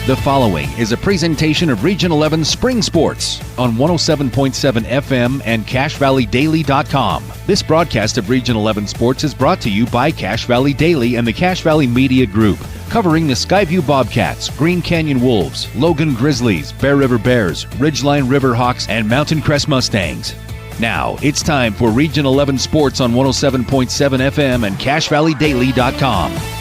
The following is a presentation of Region 11 Spring Sports on 107.7 FM and CacheValleyDaily.com. This broadcast of Region 11 Sports is brought to you by Cache Valley Daily and the Cache Valley Media Group, covering the Skyview Bobcats, Green Canyon Wolves, Logan Grizzlies, Bear River Bears, Ridgeline Riverhawks, and Mountain Crest Mustangs. Now, it's time for Region 11 Sports on 107.7 FM and CacheValleyDaily.com.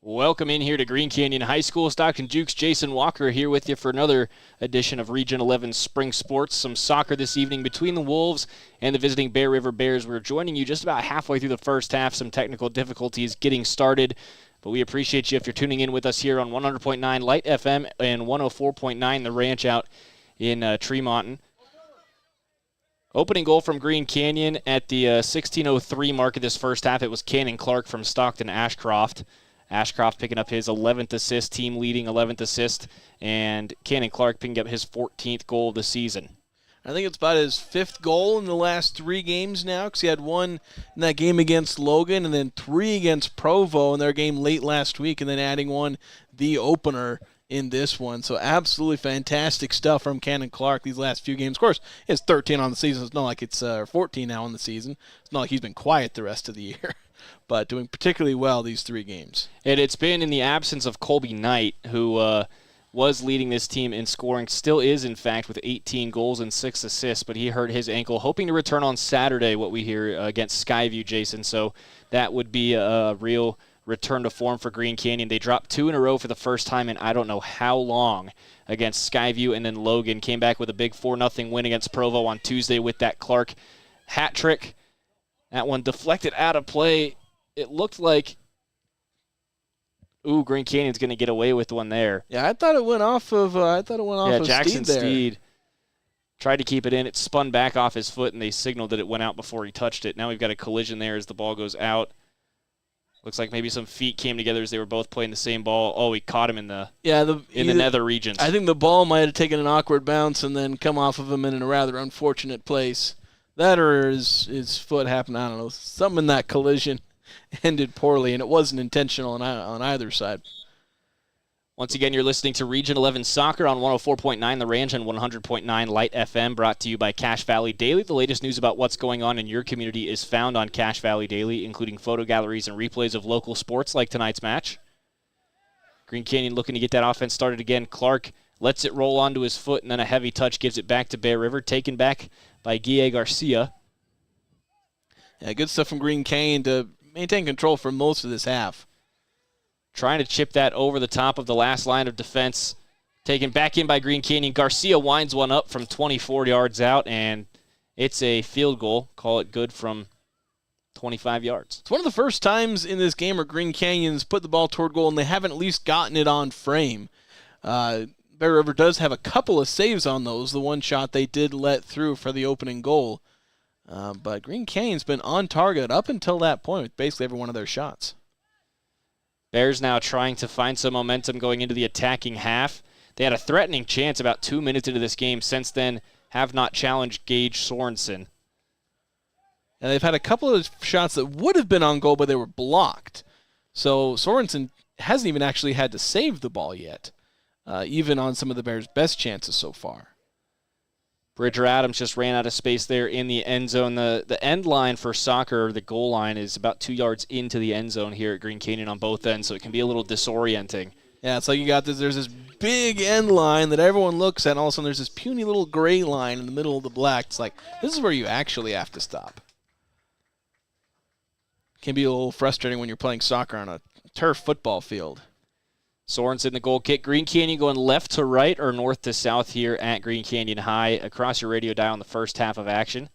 Welcome in here to Green Canyon High School. Stockton Jukes, Jason Walker here with you for another edition of Region 11 Spring Sports. Some soccer this evening between the Wolves and the visiting Bear River Bears. We're joining you just about halfway through the first half. Some technical difficulties getting started, but we appreciate you if you're tuning in with us here on 100.9 Light FM and 104.9 The Ranch out in Tremonton. Opening goal from Green Canyon at the 16:03 mark of this first half. It was Cannon Clark from Stockton Ashcroft. Ashcroft picking up his 11th assist, team leading 11th assist, and Cannon Clark picking up his 14th goal of the season. I think it's about his 5th goal in the last 3 games now, because he had 1 in that game against Logan and then 3 against Provo in their game late last week, and then adding 1, the opener, in this one. So absolutely fantastic stuff from Cannon Clark these last few games. Of course, he has 13 on the season. It's not like it's 14 now on the season. It's not like he's been quiet the rest of the year. But doing particularly well these 3 games. And it's been in the absence of Colby Knight, who was leading this team in scoring, still is, in fact, with 18 goals and 6 assists, but he hurt his ankle, hoping to return on Saturday, what we hear, against Skyview, Jason. So that would be a real return to form for Green Canyon. They dropped 2 in a row for the first time in I don't know how long against Skyview, and then Logan came back with a big 4-0 win against Provo on Tuesday with that Clark hat trick. That one deflected out of play. It looked like, Green Canyon's going to get away with one there. Yeah, I thought it went off of. Jackson Steed there. Steed tried to keep it in. It spun back off his foot, and they signaled that it went out before he touched it. Now we've got a collision there as the ball goes out. Looks like maybe some feet came together as they were both playing the same ball. Oh, he caught him in the nether regions. I think the ball might have taken an awkward bounce and then come off of him in a rather unfortunate place. That or his foot happened. I don't know. Something in that collision ended poorly, and it wasn't intentional on either side. Once again, you're listening to Region 11 Soccer on 104.9 The Ranch and 100.9 Light FM, brought to you by Cache Valley Daily. The latest news about what's going on in your community is found on Cache Valley Daily, including photo galleries and replays of local sports like tonight's match. Green Canyon looking to get that offense started again. Clark lets it roll onto his foot, and then a heavy touch gives it back to Bear River, taken back by Guille Garcia. Yeah, good stuff from Green Canyon to maintain control for most of this half. Trying to chip that over the top of the last line of defense. Taken back in by Green Canyon. Garcia winds one up from 24 yards out, and it's a field goal. Call it good from 25 yards. It's one of the first times in this game where Green Canyon's put the ball toward goal, and they haven't at least gotten it on frame. Bear River does have a couple of saves on those. The one shot they did let through for the opening goal. But Green Canyon's been on target up until that point with basically every one of their shots. Bears now trying to find some momentum going into the attacking half. They had a threatening chance about 2 minutes into this game. Since then, have not challenged Gage Sorensen. And they've had a couple of shots that would have been on goal, but they were blocked. So Sorensen hasn't even actually had to save the ball yet, even on some of the Bears' best chances so far. Bridger Adams just ran out of space there in the end zone. The end line for soccer, the goal line, is about 2 yards into the end zone here at Green Canyon on both ends, so it can be a little disorienting. Yeah, it's like you got there's this big end line that everyone looks at, and all of a sudden there's this puny little gray line in the middle of the black. It's like, this is where you actually have to stop. Can be a little frustrating when you're playing soccer on a turf football field. Sorensen, the goal kick. Green Canyon going left to right or north to south here at Green Canyon High across your radio dial in the first half of action.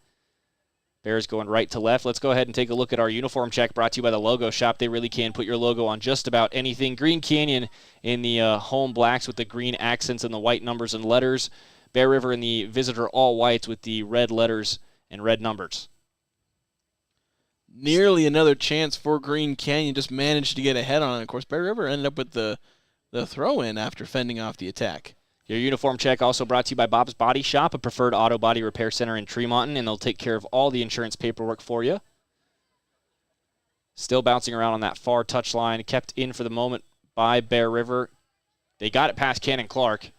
Bears going right to left. Let's go ahead and take a look at our uniform check brought to you by the Logo Shop. They really can put your logo on just about anything. Green Canyon in the home blacks with the green accents and the white numbers and letters. Bear River in the visitor all whites with the red letters and red numbers. Nearly another chance for Green Canyon. Just managed to get ahead on it. Of course, Bear River ended up with the throw-in after fending off the attack. Your uniform check also brought to you by Bob's Body Shop, a preferred auto body repair center in Tremonton, and they'll take care of all the insurance paperwork for you. Still bouncing around on that far touchline. Kept in for the moment by Bear River. They got it past Cannon Clark.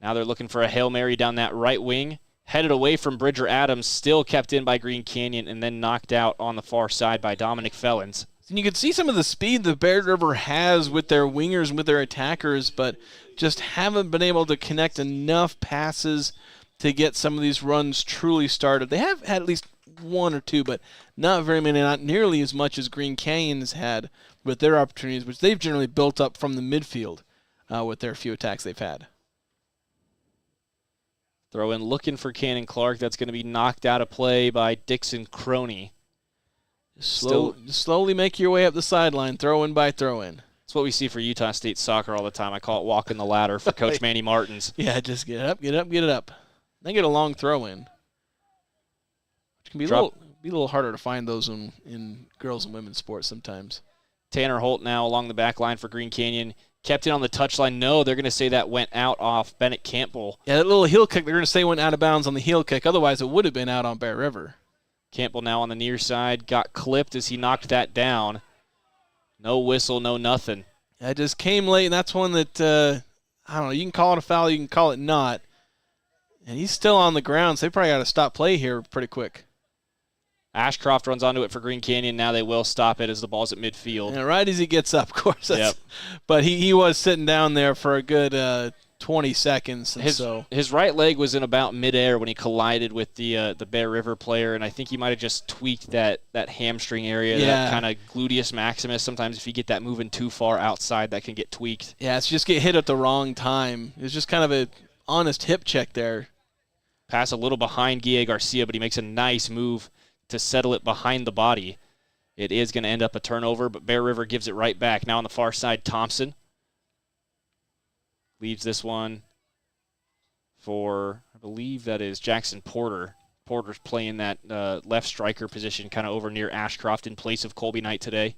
Now they're looking for a Hail Mary down that right wing. Headed away from Bridger Adams. Still kept in by Green Canyon and then knocked out on the far side by Dominic Fellens. And you can see some of the speed the Bear River has with their wingers and with their attackers, but just haven't been able to connect enough passes to get some of these runs truly started. They have had at least one or two, but not very many, not nearly as much as Green Canyon has had with their opportunities, which they've generally built up from the midfield with their few attacks they've had. Throw in looking for Cannon Clark. That's going to be knocked out of play by Dixon Croney. Slowly make your way up the sideline, throw in by throw in. That's what we see for Utah State soccer all the time. I call it walking the ladder for Coach Manny Martins. Yeah, just get it up, get it up, get it up. Then get a long throw in. Which can be a little harder to find those in girls and women's sports sometimes. Tanner Holt now along the back line for Green Canyon. Kept it on the touchline. No, they're going to say that went out off Bennett Campbell. Yeah, that little heel kick, they're going to say went out of bounds on the heel kick. Otherwise, it would have been out on Bear River. Campbell now on the near side. Got clipped as he knocked that down. No whistle, no nothing. It just came late, and that's one that, I don't know, you can call it a foul, you can call it not. And he's still on the ground, so they probably got to stop play here pretty quick. Ashcroft runs onto it for Green Canyon. Now they will stop it as the ball's at midfield. And right as he gets up, of course. Yep. But he was sitting down there for a good 20 seconds. His right leg was in about midair when he collided with the Bear River player, and I think he might have just tweaked that hamstring area, that kind of gluteus maximus. Sometimes if you get that moving too far outside, that can get tweaked. Yeah, it's just get hit at the wrong time. It's just kind of an honest hip check there. Pass a little behind Guille Garcia, but he makes a nice move to settle it behind the body. It is going to end up a turnover, but Bear River gives it right back. Now on the far side, Thompson leaves this one for, I believe that is Jackson Porter. Porter's playing that left striker position kind of over near Ashcroft in place of Colby Knight today.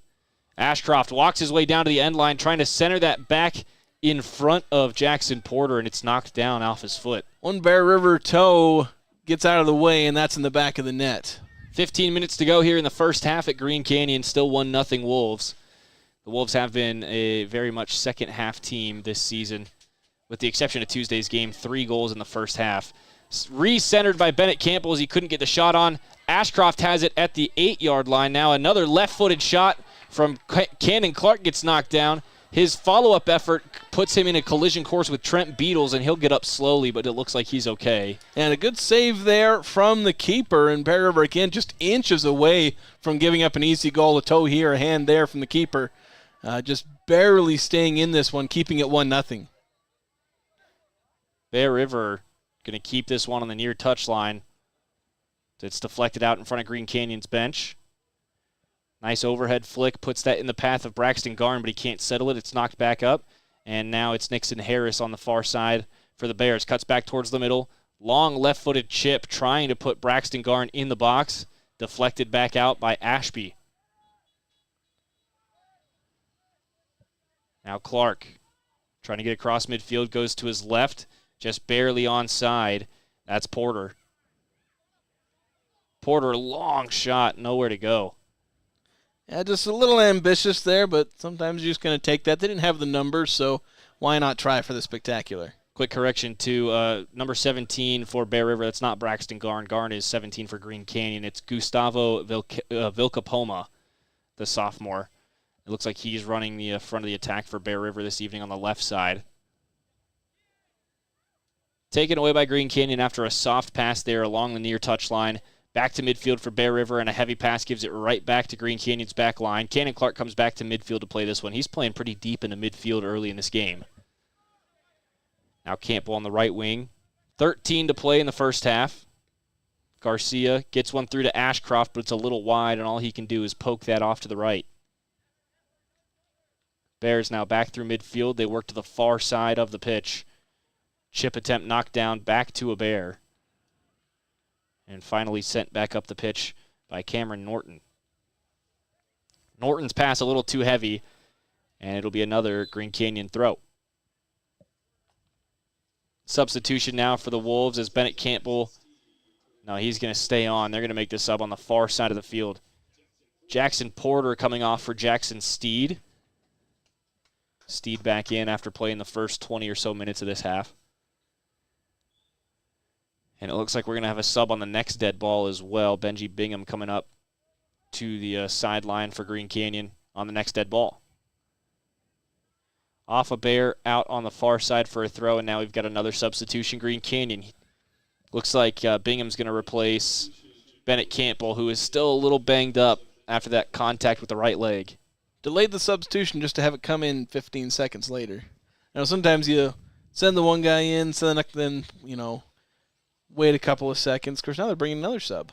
Ashcroft walks his way down to the end line, trying to center that back in front of Jackson Porter, and it's knocked down off his foot. One Bear River toe gets out of the way, and that's in the back of the net. 15 minutes to go here in the first half at Green Canyon. Still 1-0 Wolves. The Wolves have been a very much second-half team this season, with the exception of Tuesday's game. 3 goals in the first half. Re-centered by Bennett Campbell as he couldn't get the shot on. Ashcroft has it at the 8-yard line. Now another left-footed shot from Cannon Clark gets knocked down. His follow-up effort puts him in a collision course with Trent Beatles, and he'll get up slowly, but it looks like he's okay. And a good save there from the keeper, and Bear River again just inches away from giving up an easy goal. A toe here, a hand there from the keeper. Just barely staying in this one, keeping it 1-0. Bear River going to keep this one on the near touchline. It's deflected out in front of Green Canyon's bench. Nice overhead flick, puts that in the path of Braxton Garn, but he can't settle it. It's knocked back up, and now it's Nixon Harris on the far side for the Bears. Cuts back towards the middle. Long left-footed chip trying to put Braxton Garn in the box. Deflected back out by Ashby. Now Clark trying to get across midfield, goes to his left, just barely onside. That's Porter. Porter, long shot, nowhere to go. Yeah, just a little ambitious there, but sometimes you're just going to take that. They didn't have the numbers, so why not try for the spectacular? Quick correction to number 17 for Bear River. That's not Braxton Garn. Garn is 17 for Green Canyon. It's Gustavo Vilcapoma, the sophomore. It looks like he's running the front of the attack for Bear River this evening on the left side. Taken away by Green Canyon after a soft pass there along the near touchline. Back to midfield for Bear River, and a heavy pass gives it right back to Green Canyon's back line. Cannon Clark comes back to midfield to play this one. He's playing pretty deep into midfield early in this game. Now Campbell on the right wing. 13 to play in the first half. Garcia gets one through to Ashcroft, but it's a little wide, and all he can do is poke that off to the right. Bears now back through midfield. They work to the far side of the pitch. Chip attempt knocked down back to a Bear. And finally sent back up the pitch by Cameron Norton. Norton's pass a little too heavy, and it'll be another Green Canyon throw. Substitution now for the Wolves as Bennett Campbell. No, he's going to stay on. They're going to make this sub on the far side of the field. Jackson Porter coming off for Jackson Steed. Steed back in after playing the first 20 or so minutes of this half. And it looks like we're going to have a sub on the next dead ball as well. Benji Bingham coming up to the sideline for Green Canyon on the next dead ball. Off a Bear out on the far side for a throw, and now we've got another substitution. Green Canyon. Looks like Bingham's going to replace Bennett Campbell, who is still a little banged up after that contact with the right leg. Delayed the substitution just to have it come in 15 seconds later. Sometimes you send the one guy in, then wait a couple of seconds. Of course, now they're bringing another sub.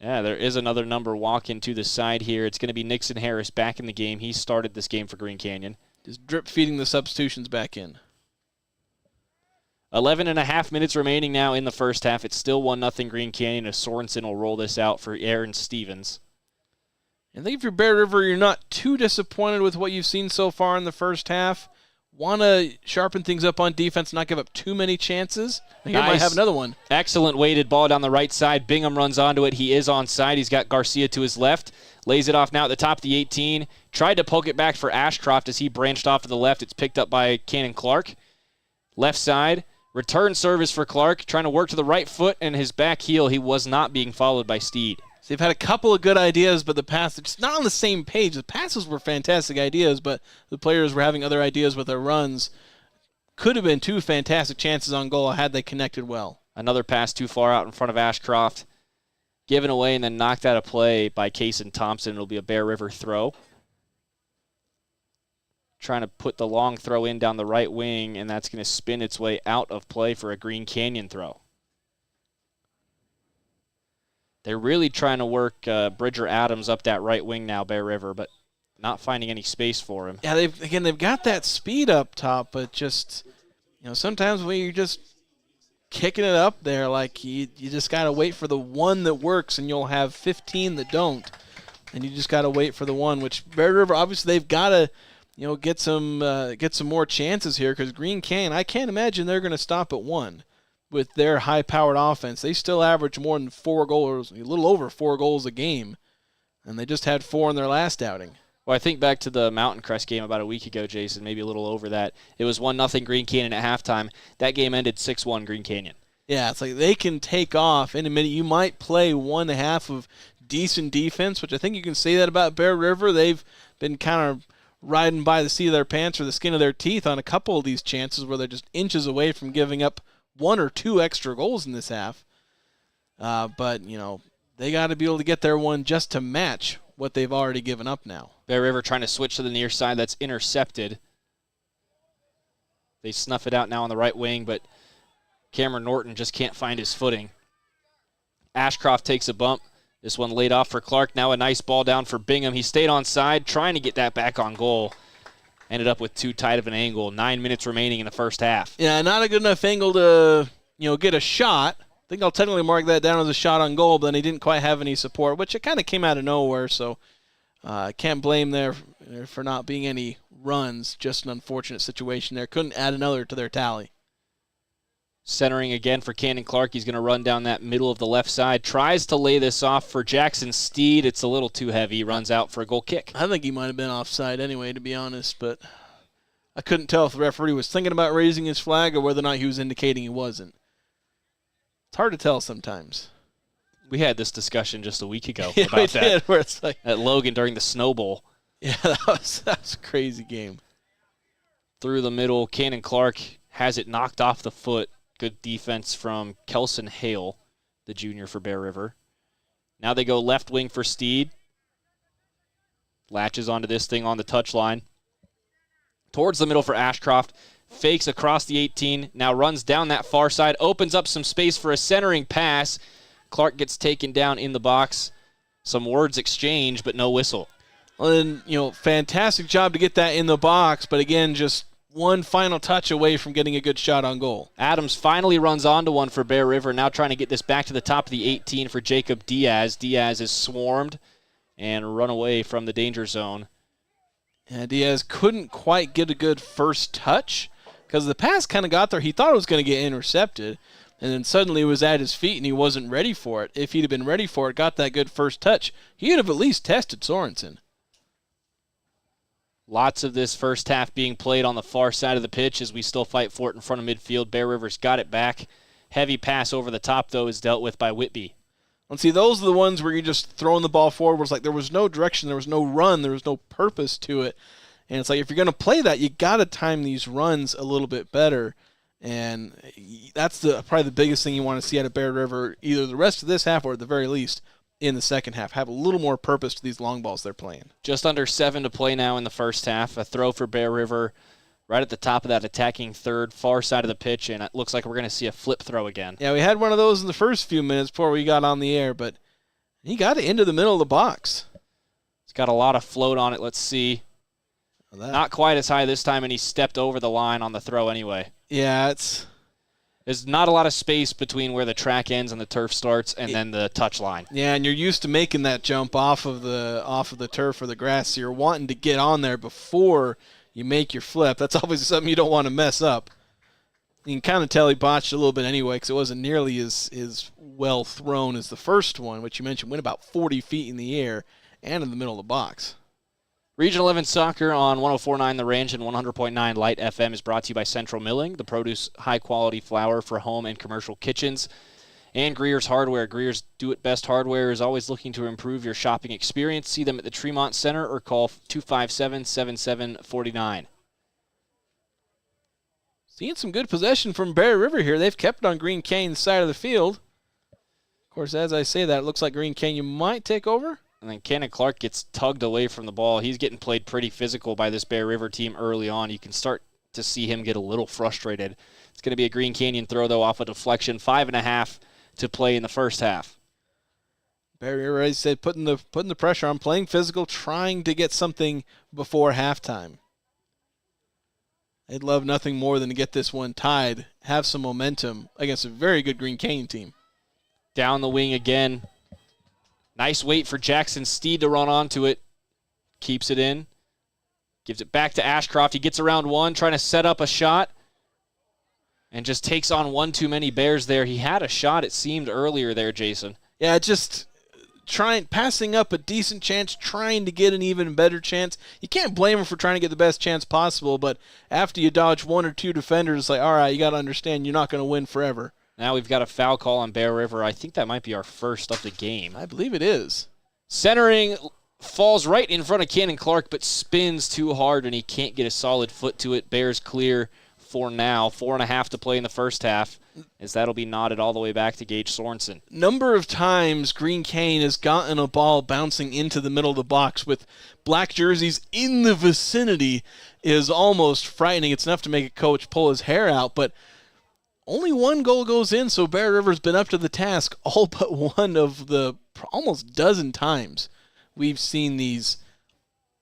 Yeah, there is another number walking to the side here. It's going to be Nixon Harris back in the game. He started this game for Green Canyon. Just drip-feeding the substitutions back in. 11.5 minutes remaining now in the first half. It's still 1-0 Green Canyon as Sorensen will roll this out for Aaron Stevens. I think if you're Bear River, you're not too disappointed with what you've seen so far in the first half. Want to sharpen things up on defense, not give up too many chances. I think I might have another one. Excellent weighted ball down the right side. Bingham runs onto it. He is onside. He's got Garcia to his left. Lays it off now at the top of the 18. Tried to poke it back for Ashcroft as he branched off to the left. It's picked up by Cannon Clark. Left side. Return service for Clark. Trying to work to the right foot and his back heel. He was not being followed by Steed. So they've had a couple of good ideas, but the pass, it's not on the same page. The passes were fantastic ideas, but the players were having other ideas with their runs. Could have been two fantastic chances on goal had they connected well. Another pass too far out in front of Ashcroft. Given away and then knocked out of play by Kaysen Thompson. It'll be a Bear River throw. Trying to put the long throw in down the right wing, and that's going to spin its way out of play for a Green Canyon throw. They're really trying to work Bridger Adams up that right wing now, Bear River, but not finding any space for him. Yeah, they've got that speed up top, but just sometimes when you're just kicking it up there, like you just got to wait for the one that works, and you'll have 15 that don't, and you just got to wait for the one. Which Bear River, obviously, they've got to get some more chances here because Green Canyon, I can't imagine they're going to stop at one. With their high-powered offense, they still average more than 4 goals, a little over 4 goals a game, and they just had 4 in their last outing. Well, I think back to the Mountain Crest game about a week ago, Jason, maybe a little over that. It was 1-0 Green Canyon at halftime. That game ended 6-1 Green Canyon. Yeah, it's like they can take off in a minute. You might play one half of decent defense, which I think you can say that about Bear River. They've been kind of riding by the seat of their pants or the skin of their teeth on a couple of these chances where they're just inches away from giving up 1 or 2 extra goals in this half. But they got to be able to get their one just to match what they've already given up now. Bear River trying to switch to the near side. That's intercepted. They snuff it out now on the right wing, but Cameron Norton just can't find his footing. Ashcroft takes a bump. This one laid off for Clark. Now a nice ball down for Bingham. He stayed on side, trying to get that back on goal. Ended up with too tight of an angle. 9 minutes remaining in the first half. Yeah, not a good enough angle to, get a shot. I think I'll technically mark that down as a shot on goal, but then he didn't quite have any support, which it kind of came out of nowhere, so I can't blame there for not being any runs. Just an unfortunate situation there. Couldn't add another to their tally. Centering again for Cannon Clark. He's going to run down that middle of the left side. Tries to lay this off for Jackson Steed. It's a little too heavy. Runs out for a goal kick. I think he might have been offside anyway, to be honest, but I couldn't tell if the referee was thinking about raising his flag or whether or not he was indicating he wasn't. It's hard to tell sometimes. We had this discussion just a week ago Yeah, about that did, where it's like, at Logan during the Snow Bowl. Yeah, that was a crazy game. Through the middle, Cannon Clark has it knocked off the foot. Good defense from Kelson Hale, the junior for Bear River. Now they go left wing for Steed. Latches onto this thing on the touchline. Towards the middle for Ashcroft. Fakes across the 18. Now runs down that far side. Opens up some space for a centering pass. Clark gets taken down in the box. Some words exchanged, but no whistle. Well, then, fantastic job to get that in the box, but again, just one final touch away from getting a good shot on goal. Adams finally runs onto one for Bear River. Now trying to get this back to the top of the 18 for Jacob Diaz. Diaz is swarmed and run away from the danger zone. And Diaz couldn't quite get a good first touch because the pass kind of got there. He thought it was going to get intercepted, And then suddenly it was at his feet and he wasn't ready for it. If he'd have been ready for it, got that good first touch, he'd have at least tested Sorensen. Lots of this first half being played on the far side of the pitch as we still fight for it in front of midfield. Bear Rivers got it back. Heavy pass over the top, though, is dealt with by Whitby. And see, those are the ones where you're just throwing the ball forward. It's like there was no direction, there was no run, there was no purpose to it. And it's like if you're going to play that, you got to time these runs a little bit better. And that's probably the biggest thing you want to see out of Bear River, either the rest of this half or at the very least in the second half. Have a little more purpose to these long balls they're playing. Just under 7 to play now in the first half. A throw for Bear River right at the top of that attacking third, far side of the pitch, and it looks like we're going to see a flip throw again. Yeah, we had one of those in the first few minutes before we got on the air, but he got it into the middle of the box. It's got a lot of float on it. Let's see. Not quite as high this time, and he stepped over the line on the throw anyway. Yeah, there's not a lot of space between where the track ends and the turf starts and then the touch line. Yeah, and you're used to making that jump off of the turf or the grass, so you're wanting to get on there before you make your flip. That's obviously something you don't want to mess up. You can kind of tell he botched a little bit anyway because it wasn't nearly as well thrown as the first one, which you mentioned went about 40 feet in the air and in the middle of the box. Region 11 Soccer on 104.9 The Range and 100.9 Light FM is brought to you by Central Milling, the produce high-quality flour for home and commercial kitchens, and Greer's Hardware. Greer's Do It Best Hardware is always looking to improve your shopping experience. See them at the Tremont Center or call 257-7749. Seeing some good possession from Bear River here. They've kept it on Green Canyon's side of the field. Of course, as I say that, it looks like Green Canyon might take over. And then Cannon Clark gets tugged away from the ball. He's getting played pretty physical by this Bear River team early on. You can start to see him get a little frustrated. It's going to be a Green Canyon throw, though, off a deflection. 5.5 to play in the first half. Bear River, as I said, putting the pressure on, playing physical, trying to get something before halftime. They'd love nothing more than to get this one tied, have some momentum against a very good Green Canyon team. Down the wing again. Nice wait for Jackson Steed to run onto it. Keeps it in. Gives it back to Ashcroft. He gets around one, trying to set up a shot. And just takes on one too many Bears there. He had a shot, it seemed, earlier there, Jason. Yeah, just passing up a decent chance, trying to get an even better chance. You can't blame him for trying to get the best chance possible, but after you dodge one or two defenders, it's like, all right, you got to understand you're not going to win forever. Now we've got a foul call on Bear River. I think that might be our first of the game. I believe it is. Centering falls right in front of Cannon Clark, but spins too hard, and he can't get a solid foot to it. Bears clear for now. 4.5 to play in the first half, as that'll be nodded all the way back to Gage Sorensen. Number of times Green Canyon has gotten a ball bouncing into the middle of the box with black jerseys in the vicinity is almost frightening. It's enough to make a coach pull his hair out, but only one goal goes in, so Bear River's been up to the task all but one of the almost dozen times we've seen these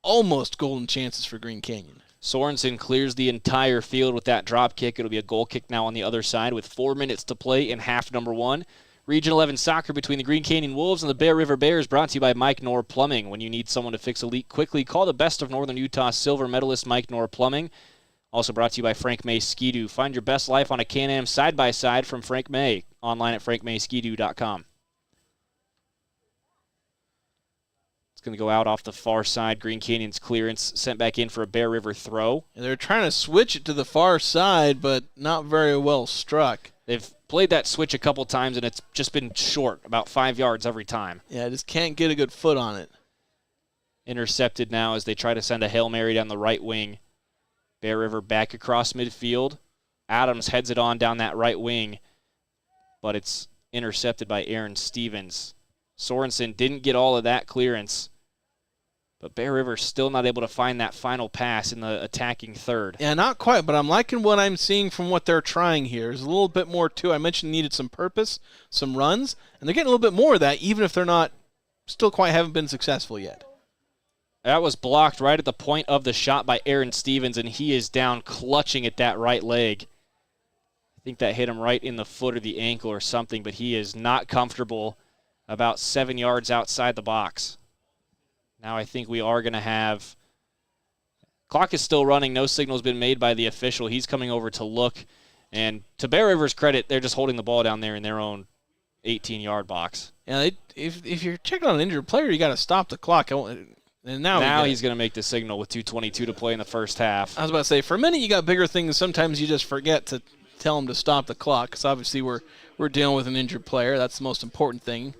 almost golden chances for Green Canyon. Sorensen clears the entire field with that drop kick. It'll be a goal kick now on the other side with 4 minutes to play in half number 1. Region 11 Soccer between the Green Canyon Wolves and the Bear River Bears, brought to you by Mike Knorr Plumbing. When you need someone to fix a leak quickly, call the best of Northern Utah silver medalist Mike Knorr Plumbing. Also brought to you by Frank May Ski-Doo. Find your best life on a Can-Am side-by-side from Frank May. Online at frankmayskidoo.com. It's going to go out off the far side. Green Canyon's clearance sent back in for a Bear River throw. And they're trying to switch it to the far side, but not very well struck. They've played that switch a couple times, and it's just been short, about 5 yards every time. Yeah, just can't get a good foot on it. Intercepted now as they try to send a Hail Mary down the right wing. Bear River back across midfield. Adams heads it on down that right wing, but it's intercepted by Aaron Stevens. Sorensen didn't get all of that clearance, but Bear River still not able to find that final pass in the attacking third. Yeah, not quite, but I'm liking what I'm seeing from what they're trying here. There's a little bit more too. I mentioned needed some purpose, some runs, and they're getting a little bit more of that, even if they're not, still quite haven't been successful yet. That was blocked right at the point of the shot by Aaron Stevens, and he is down clutching at that right leg. I think that hit him right in the foot or the ankle or something, but he is not comfortable about 7 yards outside the box. Now I think we are going to have... Clock is still running. No signal's been made by the official. He's coming over to look And to Bear River's credit, they're just holding the ball down there in their own 18-yard box. Yeah, if you're checking on an injured player, you got to stop the clock. And now he's going to make the signal with 2:22 to play in the first half. I was about to say, for a minute you got bigger things. Sometimes you just forget to tell them to stop the clock because obviously we're dealing with an injured player. That's the most important thing.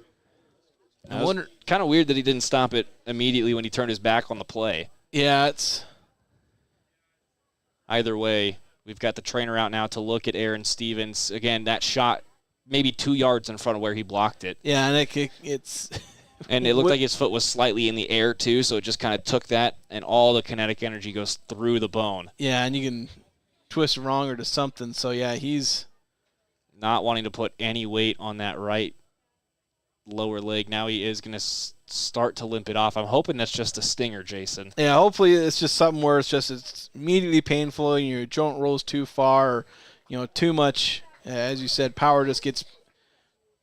I wonder, kind of weird that he didn't stop it immediately when he turned his back on the play. Yeah, it's either way. We've got the trainer out now to look at Aaron Stevens. Again, that shot maybe 2 yards in front of where he blocked it. Yeah, and it's and it looked like his foot was slightly in the air too, so it just kind of took that, and all the kinetic energy goes through the bone. Yeah, and you can twist wrong or to something. So yeah, he's not wanting to put any weight on that right lower leg. Now he is going to start to limp it off. I'm hoping that's just a stinger, Jason. Yeah, hopefully it's just something where it's immediately painful and your joint rolls too far, or too much. As you said, power just gets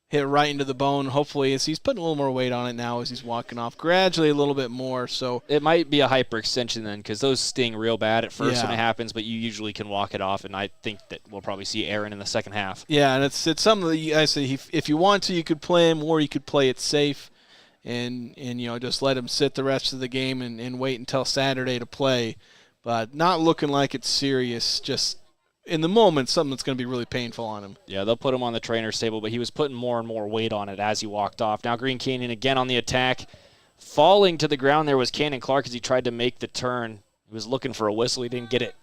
hit right into the bone. Hopefully he's putting a little more weight on it now as he's walking off gradually a little bit more. So it might be a hyperextension then, because those sting real bad at first Yeah. when it happens, but you usually can walk it off, and I think that we'll probably see Aaron in the second half. Yeah, and it's something that I say if you want to, you could play him, or you could play it safe, and just let him sit the rest of the game and wait until Saturday to play. But not looking like it's serious. Just in the moment, something that's going to be really painful on him. Yeah, they'll put him on the trainer's table, but he was putting more and more weight on it as he walked off. Now Green Canyon again on the attack. Falling to the ground there was Cannon Clark as he tried to make the turn. He was looking for a whistle. He didn't get it.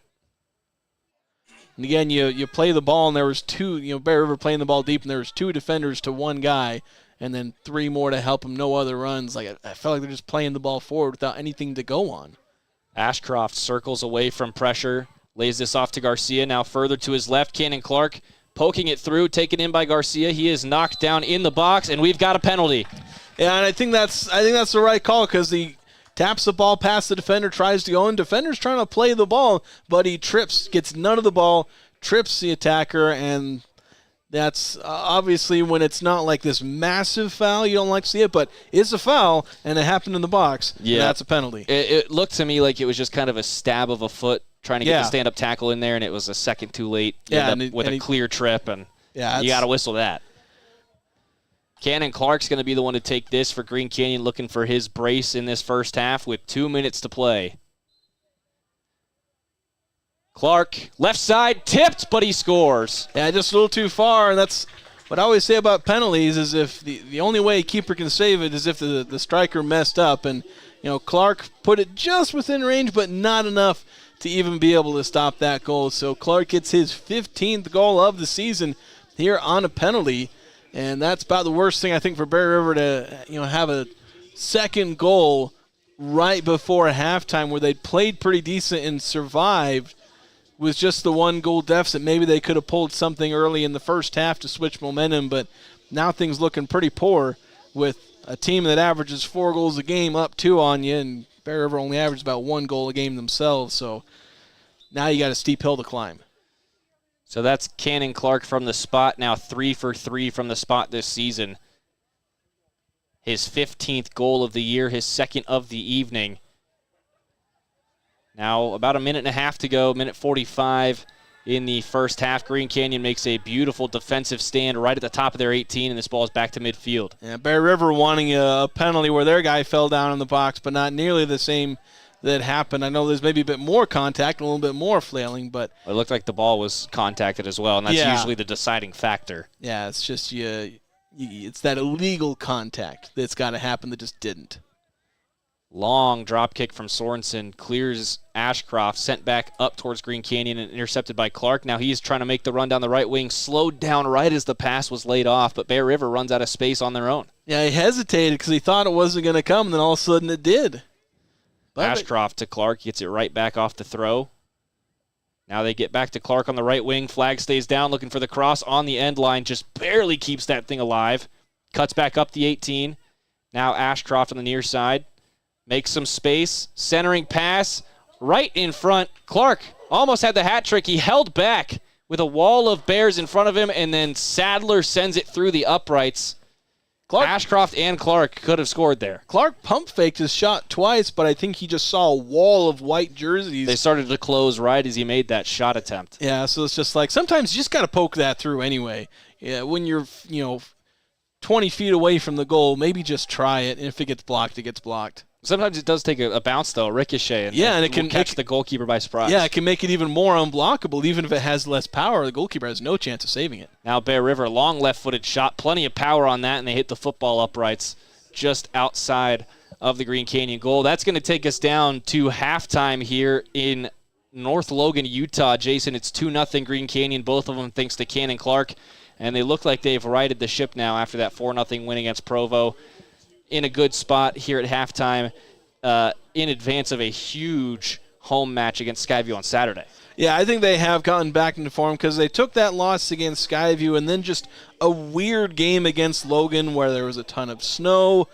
And again, you play the ball, and there was two, Bear River playing the ball deep, and there was 2 defenders to 1 guy, and then 3 more to help him, no other runs. I felt like they're just playing the ball forward without anything to go on. Ashcroft circles away from pressure, lays this off to Garcia. Now further to his left, Cannon Clark poking it through, taken in by Garcia. He is knocked down in the box, and we've got a penalty. Yeah, and I think that's the right call because he taps the ball past the defender, tries to go in. Defender's trying to play the ball, but he trips, gets none of the ball, trips the attacker, and that's obviously when it's not like this massive foul. You don't like to see it, but it's a foul, and it happened in the box. Yeah, and that's a penalty. It looked to me like it was just kind of a stab of a foot trying to get the stand-up tackle in there, and it was a second too late. With a clear trip, and you got to whistle that. Cannon Clark's going to be the one to take this for Green Canyon, looking for his brace in this first half with 2 minutes to play. Clark, left side, tipped, but he scores. Yeah, just a little too far, and that's what I always say about penalties is if the only way a keeper can save it is if the striker messed up. And, Clark put it just within range, but not enough to even be able to stop that goal. So Clark gets his 15th goal of the season here on a penalty, and that's about the worst thing I think for Bear River to have a second goal right before halftime where they played pretty decent and survived with just the 1 goal deficit. Maybe they could have pulled something early in the first half to switch momentum, but now things looking pretty poor with a team that averages 4 goals a game up 2 on you, and Bear River only averages about 1 goal a game themselves. So now you got a steep hill to climb. So that's Cannon Clark from the spot, now 3 for 3 from the spot this season. His 15th goal of the year, his second of the evening. Now about a minute and a half to go, minute 45 in the first half. Green Canyon makes a beautiful defensive stand right at the top of their 18, and this ball is back to midfield. Yeah, Bear River wanting a penalty where their guy fell down in the box, but not nearly the same that happened. I know there's maybe a bit more contact, a little bit more flailing, but it looked like the ball was contacted as well, and that's usually the deciding factor. Yeah, it's just it's that illegal contact that's got to happen that just didn't. Long drop kick from Sorensen clears Ashcroft, sent back up towards Green Canyon and intercepted by Clark. Now he's trying to make the run down the right wing, slowed down right as the pass was laid off, but Bear River runs out of space on their own. Yeah, he hesitated because he thought it wasn't going to come, and then all of a sudden it did. Ashcroft to Clark, gets it right back off the throw. Now they get back to Clark on the right wing. Flag stays down, looking for the cross on the end line, just barely keeps that thing alive. Cuts back up the 18. Now Ashcroft on the near side. Makes some space, centering pass, right in front. Clark almost had the hat trick. He held back with a wall of Bears in front of him, and then Sadler sends it through the uprights. Ashcroft and Clark could have scored there. Clark pump faked his shot twice, but I think he just saw a wall of white jerseys. They started to close right as he made that shot attempt. Yeah, so it's just like sometimes you just got to poke that through anyway. Yeah, when you're 20 feet away from the goal, maybe just try it, and if it gets blocked, it gets blocked. Sometimes it does take a bounce, though, a ricochet, and it can catch the goalkeeper by surprise. Yeah, it can make it even more unblockable. Even if it has less power, the goalkeeper has no chance of saving it. Now Bear River, long left-footed shot, plenty of power on that, and they hit the football uprights just outside of the Green Canyon goal. That's going to take us down to halftime here in North Logan, Utah. Jason, it's 2-0 Green Canyon, both of them thanks to Cannon Clark, and they look like they've righted the ship now after that 4-0 win against Provo. In a good spot here at halftime in advance of a huge home match against Skyview on Saturday. Yeah, I think they have gotten back into form because they took that loss against Skyview and then just a weird game against Logan where there was a ton of snow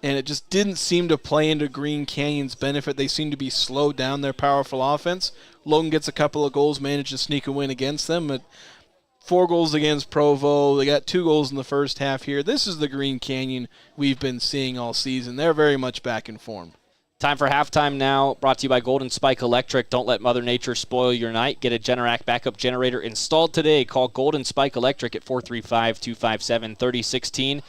and it just didn't seem to play into Green Canyon's benefit. They seem to be slowed down their powerful offense. Logan gets a couple of goals, managed to sneak a win against them, but 4 goals against Provo. They got 2 goals in the first half here. This is the Green Canyon we've been seeing all season. They're very much back in form. Time for halftime now, brought to you by Golden Spike Electric. Don't let Mother Nature spoil your night. Get a Generac backup generator installed today. Call Golden Spike Electric at 435-257-3016.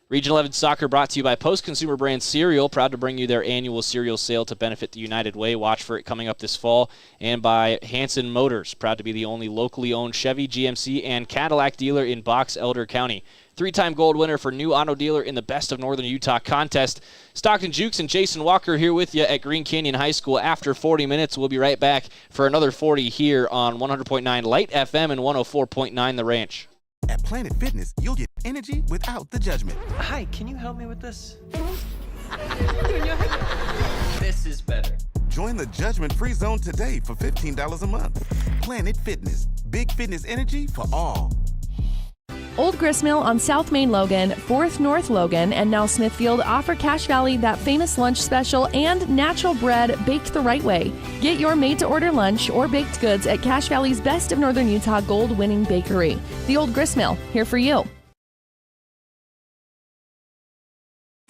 Region 11 Soccer brought to you by Post Consumer Brand Cereal, proud to bring you their annual cereal sale to benefit the United Way. Watch for it coming up this fall. And by Hanson Motors, proud to be the only locally owned Chevy, GMC, and Cadillac dealer in Box Elder County. 3-time gold winner for New Auto Dealer in the Best of Northern Utah contest. Stockton Jukes and Jason Walker here with you at Green Canyon High School after 40 minutes. We'll be right back for another 40 here on 100.9 Light FM and 104.9 The Ranch. At Planet Fitness, you'll get energy without the judgment. Hi, can you help me with this? This is better. Join the judgment-free zone today for $15 a month. Planet Fitness, big fitness energy for all. Old Gristmill on South Main Logan, 4th North Logan, and now Smithfield offer Cache Valley that famous lunch special and natural bread baked the right way. Get your made-to-order lunch or baked goods at Cache Valley's Best of Northern Utah gold-winning bakery. The Old Gristmill, here for you.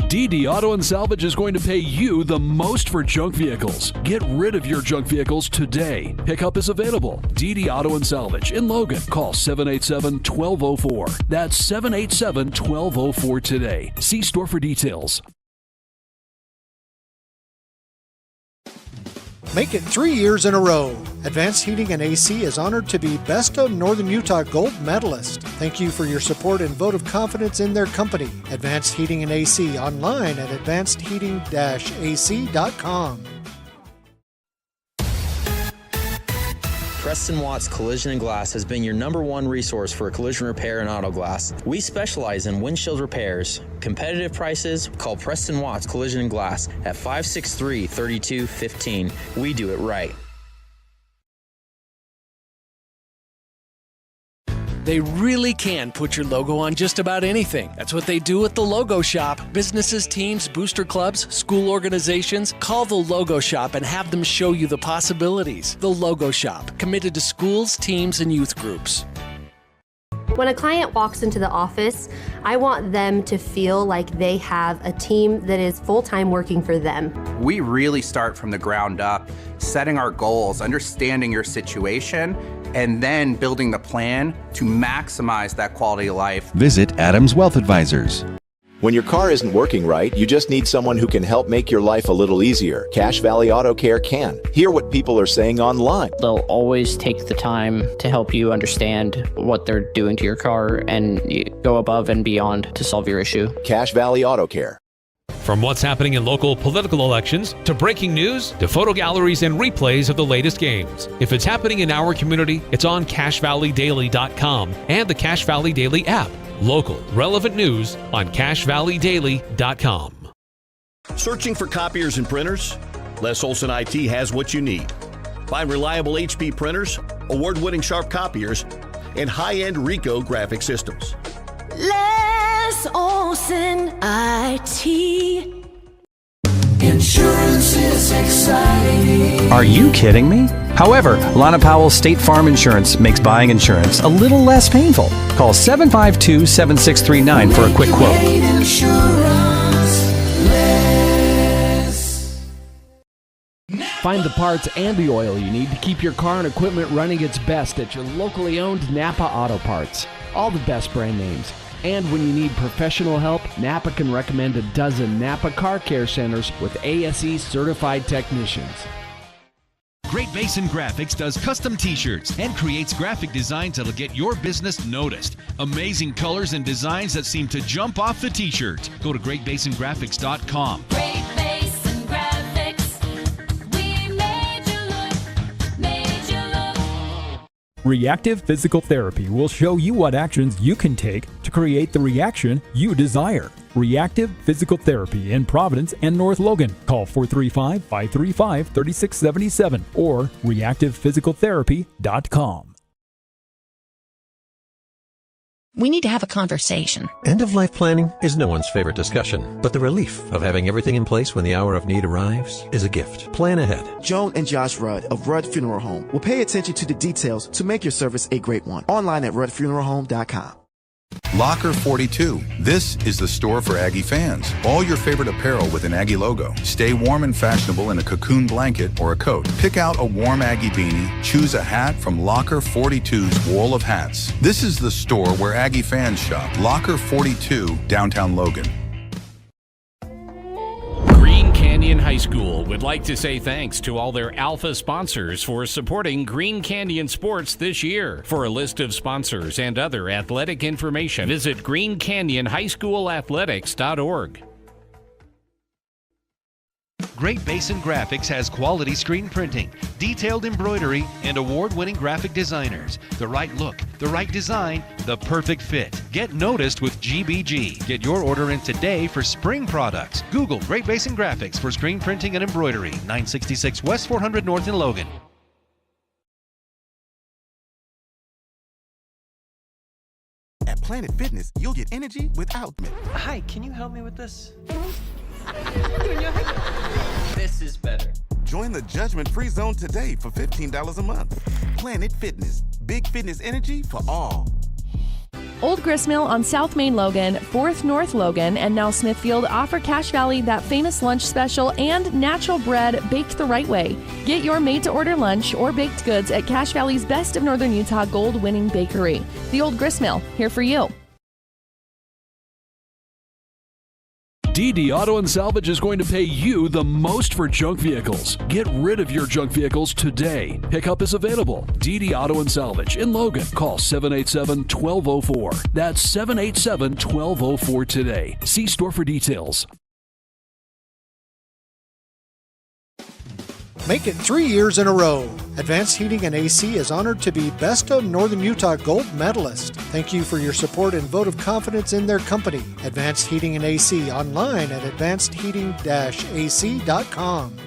DD Auto & Salvage is going to pay you the most for junk vehicles. Get rid of your junk vehicles today. Pickup is available. DD Auto & Salvage in Logan. Call 787-1204. That's 787-1204 today. See store for details. Make it 3 years in a row. Advanced Heating and AC is honored to be Best of Northern Utah Gold Medalist. Thank you for your support and vote of confidence in their company. Advanced Heating and AC online at advancedheating-ac.com. Preston Watts Collision and Glass has been your #1 resource for collision repair and auto glass. We specialize in windshield repairs. Competitive prices, call Preston Watts Collision and Glass at 563-3215. We do it right. They really can put your logo on just about anything. That's what they do at the Logo Shop. Businesses, teams, booster clubs, school organizations, call the Logo Shop and have them show you the possibilities. The Logo Shop, committed to schools, teams, and youth groups. When a client walks into the office, I want them to feel like they have a team that is full-time working for them. We really start from the ground up, setting our goals, understanding your situation, and then building the plan to maximize that quality of life. Visit Adams Wealth Advisors. When your car isn't working right, you just need someone who can help make your life a little easier. Cache Valley Auto Care can. Hear what people are saying online. They'll always take the time to help you understand what they're doing to your car and go above and beyond to solve your issue. Cache Valley Auto Care. From what's happening in local political elections, to breaking news, to photo galleries and replays of the latest games. If it's happening in our community, it's on CacheValleyDaily.com and the Cache Valley Daily app. Local, relevant news on CacheValleyDaily.com. Searching for copiers and printers? Les Olson IT has what you need. Find reliable HP printers, award-winning Sharp copiers, and high-end Ricoh graphic systems. Les Olson IT. Insurance is exciting. Are you kidding me? However, Lana Powell's State Farm Insurance makes buying insurance a little less painful. Call 752-7639 for a quick quote. Find the parts and the oil you need to keep your car and equipment running its best at your locally owned Napa Auto Parts. All the best brand names. And when you need professional help, Napa can recommend a dozen Napa Car Care Centers with ASE certified technicians. Great Basin Graphics does custom t-shirts and creates graphic designs that'll get your business noticed. Amazing colors and designs that seem to jump off the t-shirt. Go to GreatBasinGraphics.com. Great Basin Graphics. We made you look. Reactive Physical Therapy will show you what actions you can take to create the reaction you desire. Reactive Physical Therapy in Providence and North Logan. Call 435-535-3677 or reactivephysicaltherapy.com. We need to have a conversation. End-of-life planning is no one's favorite discussion, but the relief of having everything in place when the hour of need arrives is a gift. Plan ahead. Joan and Josh Rudd of Rudd Funeral Home will pay attention to the details to make your service a great one. Online at ruddfuneralhome.com. Locker 42. This is the store for Aggie fans. All your favorite apparel with an Aggie logo. Stay warm and fashionable in a cocoon blanket or a coat. Pick out a warm Aggie beanie. Choose a hat from Locker 42's wall of hats. This is the store where Aggie fans shop. Locker 42, downtown Logan. Green Canyon High School would like to say thanks to all their Alpha sponsors for supporting Green Canyon sports this year. For a list of sponsors and other athletic information, visit greencanyonhighschoolathletics.org. Great Basin Graphics has quality screen printing, detailed embroidery, and award-winning graphic designers. The right look, the right design, the perfect fit. Get noticed with GBG. Get your order in today for spring products. Google Great Basin Graphics for screen printing and embroidery. 966 West 400 North in Logan. At Planet Fitness, you'll get energy without me. Hi, can you help me with this? This is better. Join the judgment-free zone today for $15 a month. Planet Fitness. Big fitness energy for all. Old Gristmill on South Main Logan, 4th North Logan, and now Smithfield offer Cache Valley that famous lunch special and natural bread baked the right way. Get your made-to-order lunch or baked goods at Cache Valley's Best of Northern Utah gold-winning bakery. The Old Gristmill, here for you. DD Auto and Salvage is going to pay you the most for junk vehicles. Get rid of your junk vehicles today. Pickup is available. DD Auto and Salvage in Logan. Call 787-1204. That's 787-1204 today. See store for details. Make it 3 years in a row. Advanced Heating and AC is honored to be Best of Northern Utah Gold Medalist. Thank you for your support and vote of confidence in their company. Advanced Heating and AC online at advancedheating-ac.com.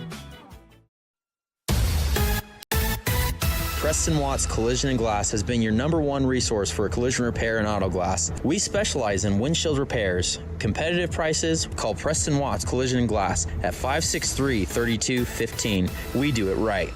Preston Watts Collision and Glass has been your #1 resource for collision repair and auto glass. We specialize in windshield repairs. Competitive prices, call Preston Watts Collision and Glass at 563-3215. We do it right.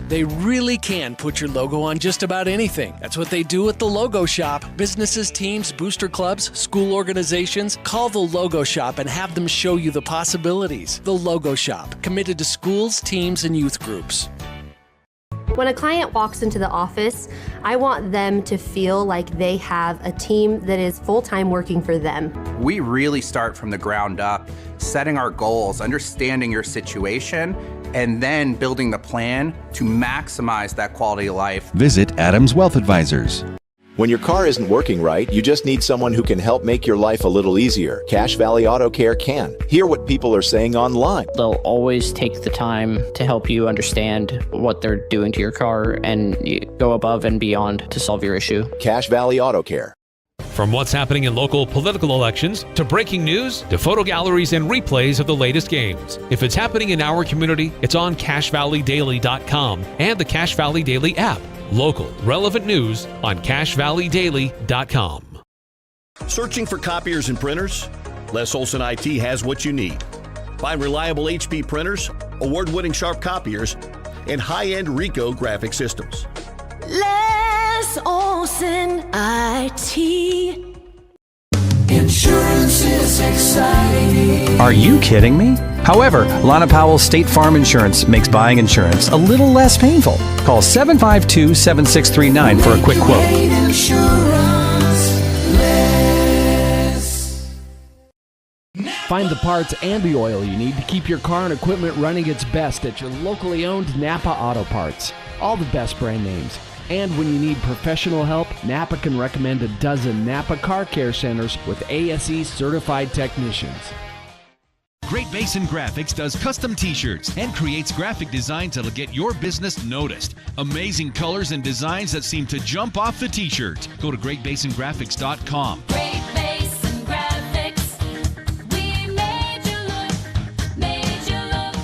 They really can put your logo on just about anything. That's what they do at the Logo Shop. Businesses, teams, booster clubs, school organizations. Call the Logo Shop and have them show you the possibilities. The Logo Shop, committed to schools, teams, and youth groups. When a client walks into the office, I want them to feel like they have a team that is full-time working for them. We really start from the ground up, setting our goals, understanding your situation, and then building the plan to maximize that quality of life. Visit Adams Wealth Advisors. When your car isn't working right, you just need someone who can help make your life a little easier. Cache Valley Auto Care can. Hear what people are saying online. They'll always take the time to help you understand what they're doing to your car and go above and beyond to solve your issue. Cache Valley Auto Care. From what's happening in local political elections, to breaking news, to photo galleries and replays of the latest games. If it's happening in our community, it's on CacheValleyDaily.com and the Cache Valley Daily app. Local, relevant news on CacheValleyDaily.com. Searching for copiers and printers? Les Olson IT has what you need. Find reliable HP printers, award-winning Sharp copiers, and high-end Ricoh graphic systems. Les Olson IT. Insurance is exciting. Are you kidding me? However, Lana Powell State Farm Insurance makes buying insurance a little less painful. Call 752-7639 for a quick quote. Find the parts and the oil you need to keep your car and equipment running its best at your locally owned Napa Auto Parts. All the best brand names. And when you need professional help, Napa can recommend a dozen Napa Car Care Centers with ASE certified technicians. Great Basin Graphics does custom t-shirts and creates graphic designs that'll get your business noticed. Amazing colors and designs that seem to jump off the t-shirt. Go to GreatBasinGraphics.com. Great Basin Graphics. We made you look.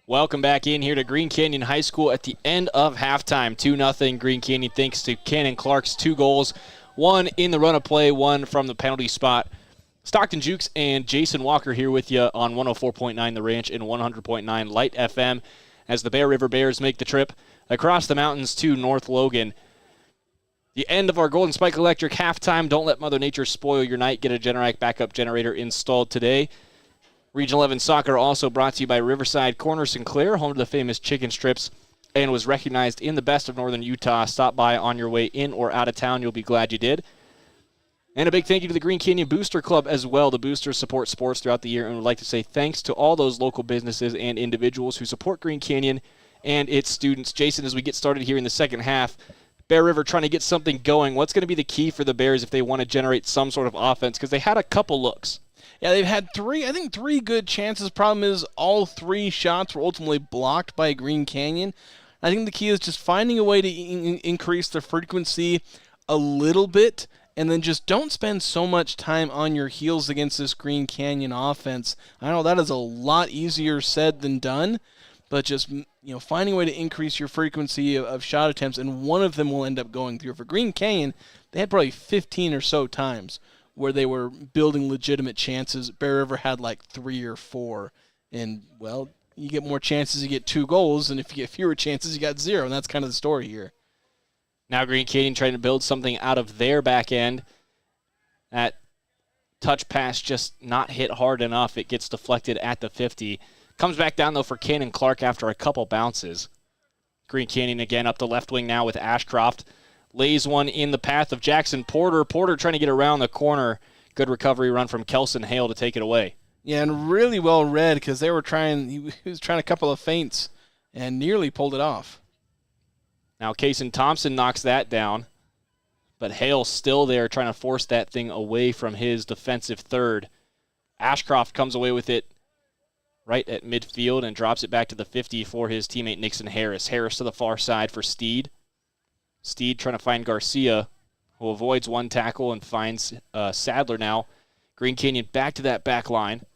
Welcome back in here to Green Canyon High School at the end of halftime. 2-0 Green Canyon thanks to Cannon Clark's 2 goals. One in the run of play, one from the penalty spot. Stockton Jukes and Jason Walker here with you on 104.9 The Ranch and 100.9 Light FM as the Bear River Bears make the trip across the mountains to North Logan. The end of our Golden Spike Electric halftime. Don't let Mother Nature spoil your night. Get a Generac backup generator installed today. Region 11 Soccer also brought to you by Riverside Corner Sinclair, home to the famous chicken strips, and was recognized in the best of Northern Utah. Stop by on your way in or out of town. You'll be glad you did. And a big thank you to the Green Canyon Booster Club as well. The Boosters support sports throughout the year and would like to say thanks to all those local businesses and individuals who support Green Canyon and its students. Jason, as we get started here in the second half, Bear River trying to get something going. What's going to be the key for the Bears if they want to generate some sort of offense? Because they had a couple looks. Yeah, they've had three good chances. Problem is all 3 shots were ultimately blocked by Green Canyon. I think the key is just finding a way to increase the frequency a little bit, and then just don't spend so much time on your heels against this Green Canyon offense. I know that is a lot easier said than done, but just finding a way to increase your frequency of shot attempts, and one of them will end up going through. For Green Canyon, they had probably 15 or so times where they were building legitimate chances. Bear River had like 3 or 4, and, well, you get more chances, you get 2 goals, and if you get fewer chances, you got 0, and that's kind of the story here. Now Green Canyon trying to build something out of their back end. That touch pass just not hit hard enough. It gets deflected at the 50. Comes back down, though, for Cannon Clark after a couple bounces. Green Canyon again up the left wing now with Ashcroft. Lays one in the path of Jackson Porter. Porter trying to get around the corner. Good recovery run from Kelson Hale to take it away. Yeah, and really well read because he was trying a couple of feints and nearly pulled it off. Now Kaysen Thompson knocks that down, but Hale's still there trying to force that thing away from his defensive third. Ashcroft comes away with it right at midfield and drops it back to the 50 for his teammate Nixon Harris. Harris to the far side for Steed. Steed trying to find Garcia, who avoids one tackle and finds Sadler now. Green Canyon back to that back line.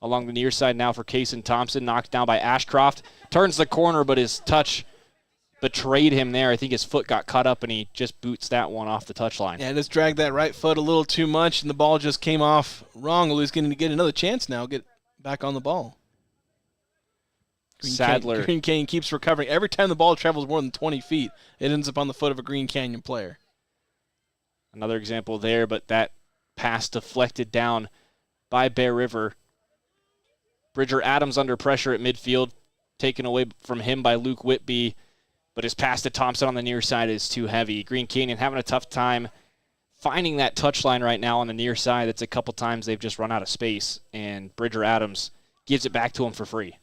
Along the near side now for Kaysen Thompson, knocked down by Ashcroft. Turns the corner, but his touch betrayed him there. I think his foot got caught up, and he just boots that one off the touchline. Yeah, just dragged that right foot a little too much, and the ball just came off wrong. He's going to get another chance now, get back on the ball. Sadler. Green Canyon keeps recovering. Every time the ball travels more than 20 feet, it ends up on the foot of a Green Canyon player. Another example there, but that pass deflected down by Bear River. Bridger Adams under pressure at midfield, taken away from him by Luke Whitby. But his pass to Thompson on the near side is too heavy. Green Canyon having a tough time finding that touchline right now on the near side. That's a couple times they've just run out of space, and Bridger Adams gives it back to him for free.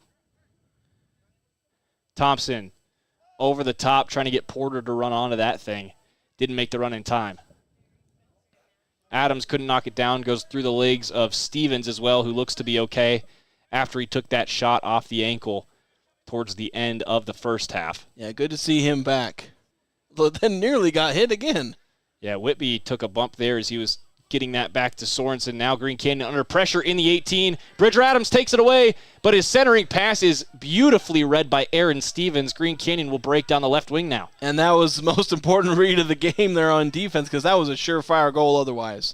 Thompson over the top, trying to get Porter to run onto that thing. Didn't make the run in time. Adams couldn't knock it down, goes through the legs of Stevens as well, who looks to be okay after he took that shot off the ankle towards the end of the first half. Yeah, good to see him back. But then nearly got hit again. Yeah, Whitby took a bump there as he was getting that back to Sorensen. Now Green Canyon under pressure in the 18. Bridger Adams takes it away, but his centering pass is beautifully read by Aaron Stevens. Green Canyon will break down the left wing now. And that was the most important read of the game there on defense, because that was a surefire goal otherwise.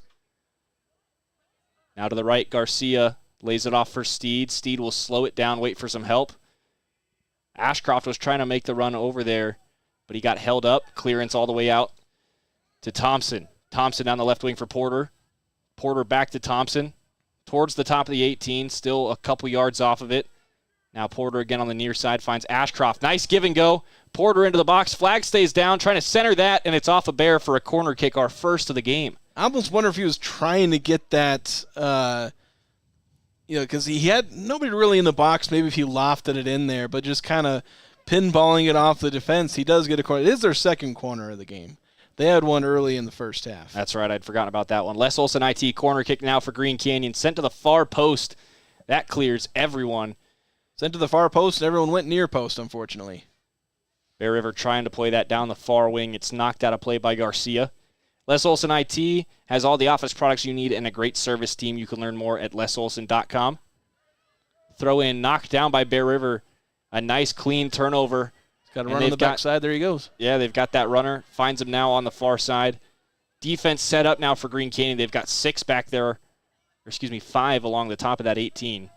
Now to the right, Garcia Lays it off for Steed. Steed will slow it down, wait for some help. Ashcroft was trying to make the run over there, but he got held up. Clearance all the way out to Thompson. Thompson down the left wing for Porter. Porter back to Thompson. Towards the top of the 18, still a couple yards off of it. Now Porter again on the near side finds Ashcroft. Nice give and go. Porter into the box. Flag stays down, trying to center that, and it's off a Bear for a corner kick, our first of the game. I almost wonder if he was trying to get that, because he had nobody really in the box. Maybe if he lofted it in there, but just kind of pinballing it off the defense, he does get a corner. It is their second corner of the game. They had one early in the first half. That's right. I'd forgotten about that one. Les Olson IT corner kick now for Green Canyon. Sent to the far post. That clears everyone. Sent to the far post, and everyone went near post, unfortunately. Bear River trying to play that down the far wing. It's knocked out of play by Garcia. Les Olson IT has all the office products you need and a great service team. You can learn more at lesolson.com. Throw in, knocked down by Bear River. A nice, clean turnover. Got a run on the backside. There he goes. Yeah, they've got that runner. Finds him now on the far side. Defense set up now for Green Canyon. They've got 5 along the top of that 18.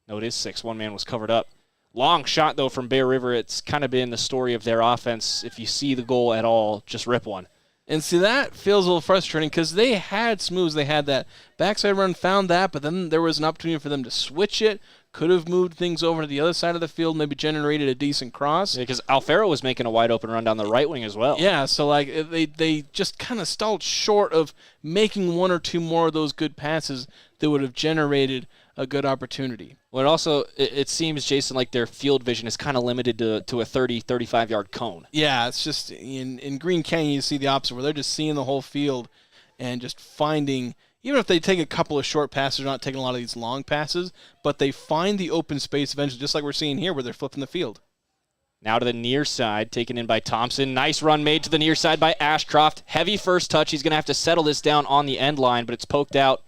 No, it is 6. One man was covered up. Long shot, though, from Bear River. It's kind of been the story of their offense. If you see the goal at all, just rip one. And see, that feels a little frustrating because they had smooths. They had that backside run, found that, but then there was an opportunity for them to switch it. Could have moved things over to the other side of the field, maybe generated a decent cross. Yeah, because Alfaro was making a wide open run down the right wing as well. Yeah, so like they just kind of stalled short of making one or two more of those good passes that would have generated a good opportunity. Well, it seems, Jason, like their field vision is kind of limited to a 30, 35-yard cone. Yeah, it's just in Green Canyon you see the opposite, where they're just seeing the whole field and just finding, even if they take a couple of short passes, they're not taking a lot of these long passes, but they find the open space eventually, just like we're seeing here where they're flipping the field. Now to the near side, taken in by Thompson. Nice run made to the near side by Ashcroft. Heavy first touch. He's going to have to settle this down on the end line, but it's poked out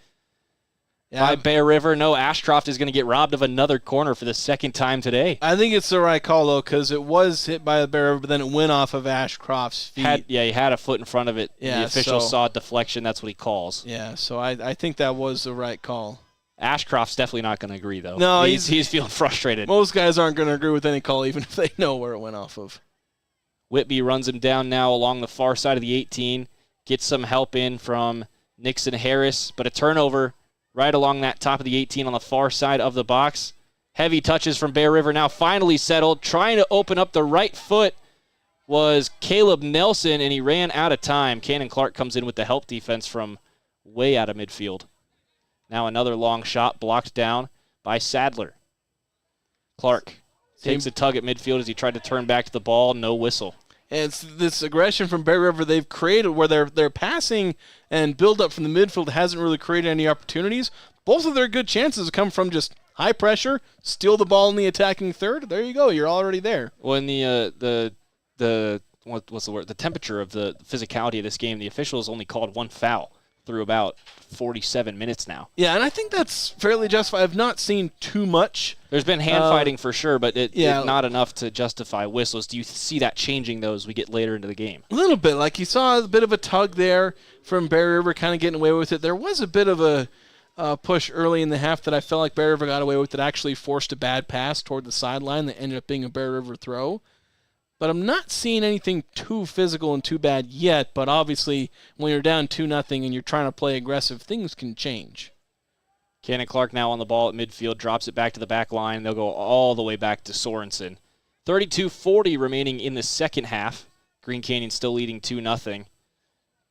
by Bear River. No, Ashcroft is going to get robbed of another corner for the second time today. I think it's the right call, though, because it was hit by the Bear River, but then it went off of Ashcroft's feet. He had a foot in front of it. Yeah, the official saw a deflection. That's what he calls. Yeah, so I think that was the right call. Ashcroft's definitely not going to agree, though. No, he's feeling frustrated. Most guys aren't going to agree with any call, even if they know where it went off of. Whitby runs him down now along the far side of the 18. Gets some help in from Nixon Harris, but a turnover right along that top of the 18 on the far side of the box. Heavy touches from Bear River now finally settled. Trying to open up the right foot was Caleb Nelson, and he ran out of time. Cannon Clark comes in with the help defense from way out of midfield. Now another long shot blocked down by Sadler. Clark takes a tug at midfield as he tried to turn back to the ball. No whistle. And it's this aggression from Bear River they've created where their passing and build-up from the midfield hasn't really created any opportunities. Both of their good chances come from just high pressure, steal the ball in the attacking third. There you go. You're already there. Well, in what's the word? The temperature of the physicality of this game, the officials only called one foul through about 47 minutes now. Yeah, and I think that's fairly justified. I've not seen too much. There's been hand fighting for sure, but not enough to justify whistles. Do you see that changing, though, as we get later into the game? A little bit. Like you saw a bit of a tug there from Bear River kind of getting away with it. There was a bit of a push early in the half that I felt like Bear River got away with that actually forced a bad pass toward the sideline that ended up being a Bear River throw. But I'm not seeing anything too physical and too bad yet. But obviously, when you're down 2-0 and you're trying to play aggressive, things can change. Cannon Clark now on the ball at midfield, drops it back to the back line. They'll go all the way back to Sorensen. 32-40 remaining in the second half. Green Canyon still leading 2-0.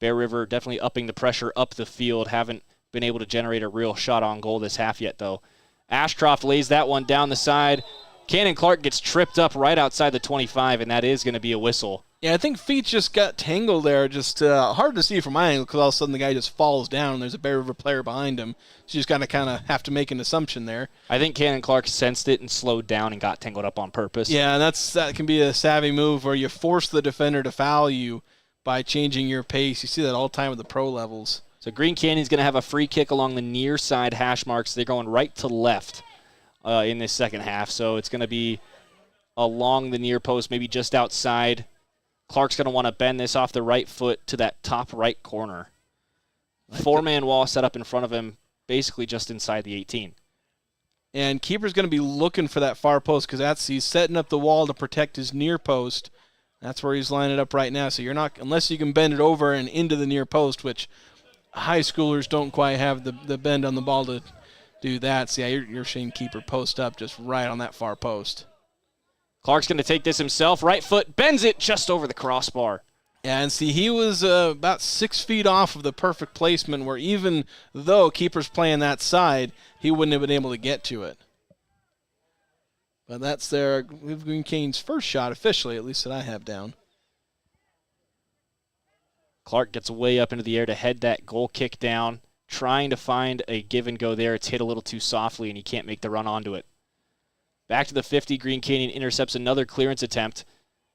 Bear River definitely upping the pressure up the field. Haven't been able to generate a real shot on goal this half yet, though. Ashcroft lays that one down the side. Cannon Clark gets tripped up right outside the 25, and that is going to be a whistle. Yeah, I think feet just got tangled there. Just hard to see from my angle because all of a sudden the guy just falls down and there's a Bear River player behind him. So you just got to kind of have to make an assumption there. I think Cannon Clark sensed it and slowed down and got tangled up on purpose. Yeah, and that can be a savvy move where you force the defender to foul you by changing your pace. You see that all the time at the pro levels. So Green Canyon's going to have a free kick along the near side hash marks. They're going right to left in this second half. So it's going to be along the near post, maybe just outside. Clark's going to want to bend this off the right foot to that top right corner. Four-man wall set up in front of him. basically just inside the 18. And keeper's going to be looking for that far post because he's setting up the wall to protect his near post. That's where he's lining it up right now. So you're not, unless you can bend it over and into the near post, which high schoolers don't quite have the bend on the ball to do that. So yeah, you're seeing keeper post up just right on that far post. Clark's going to take this himself. Right foot bends it just over the crossbar. Yeah, and see, he was about 6 feet off of the perfect placement where even though keeper's playing that side, he wouldn't have been able to get to it. But that's Green Canyon's first shot officially, at least that I have down. Clark gets way up into the air to head that goal kick down, trying to find a give and go there. It's hit a little too softly, and he can't make the run onto it. Back to the 50, Green Canyon intercepts another clearance attempt,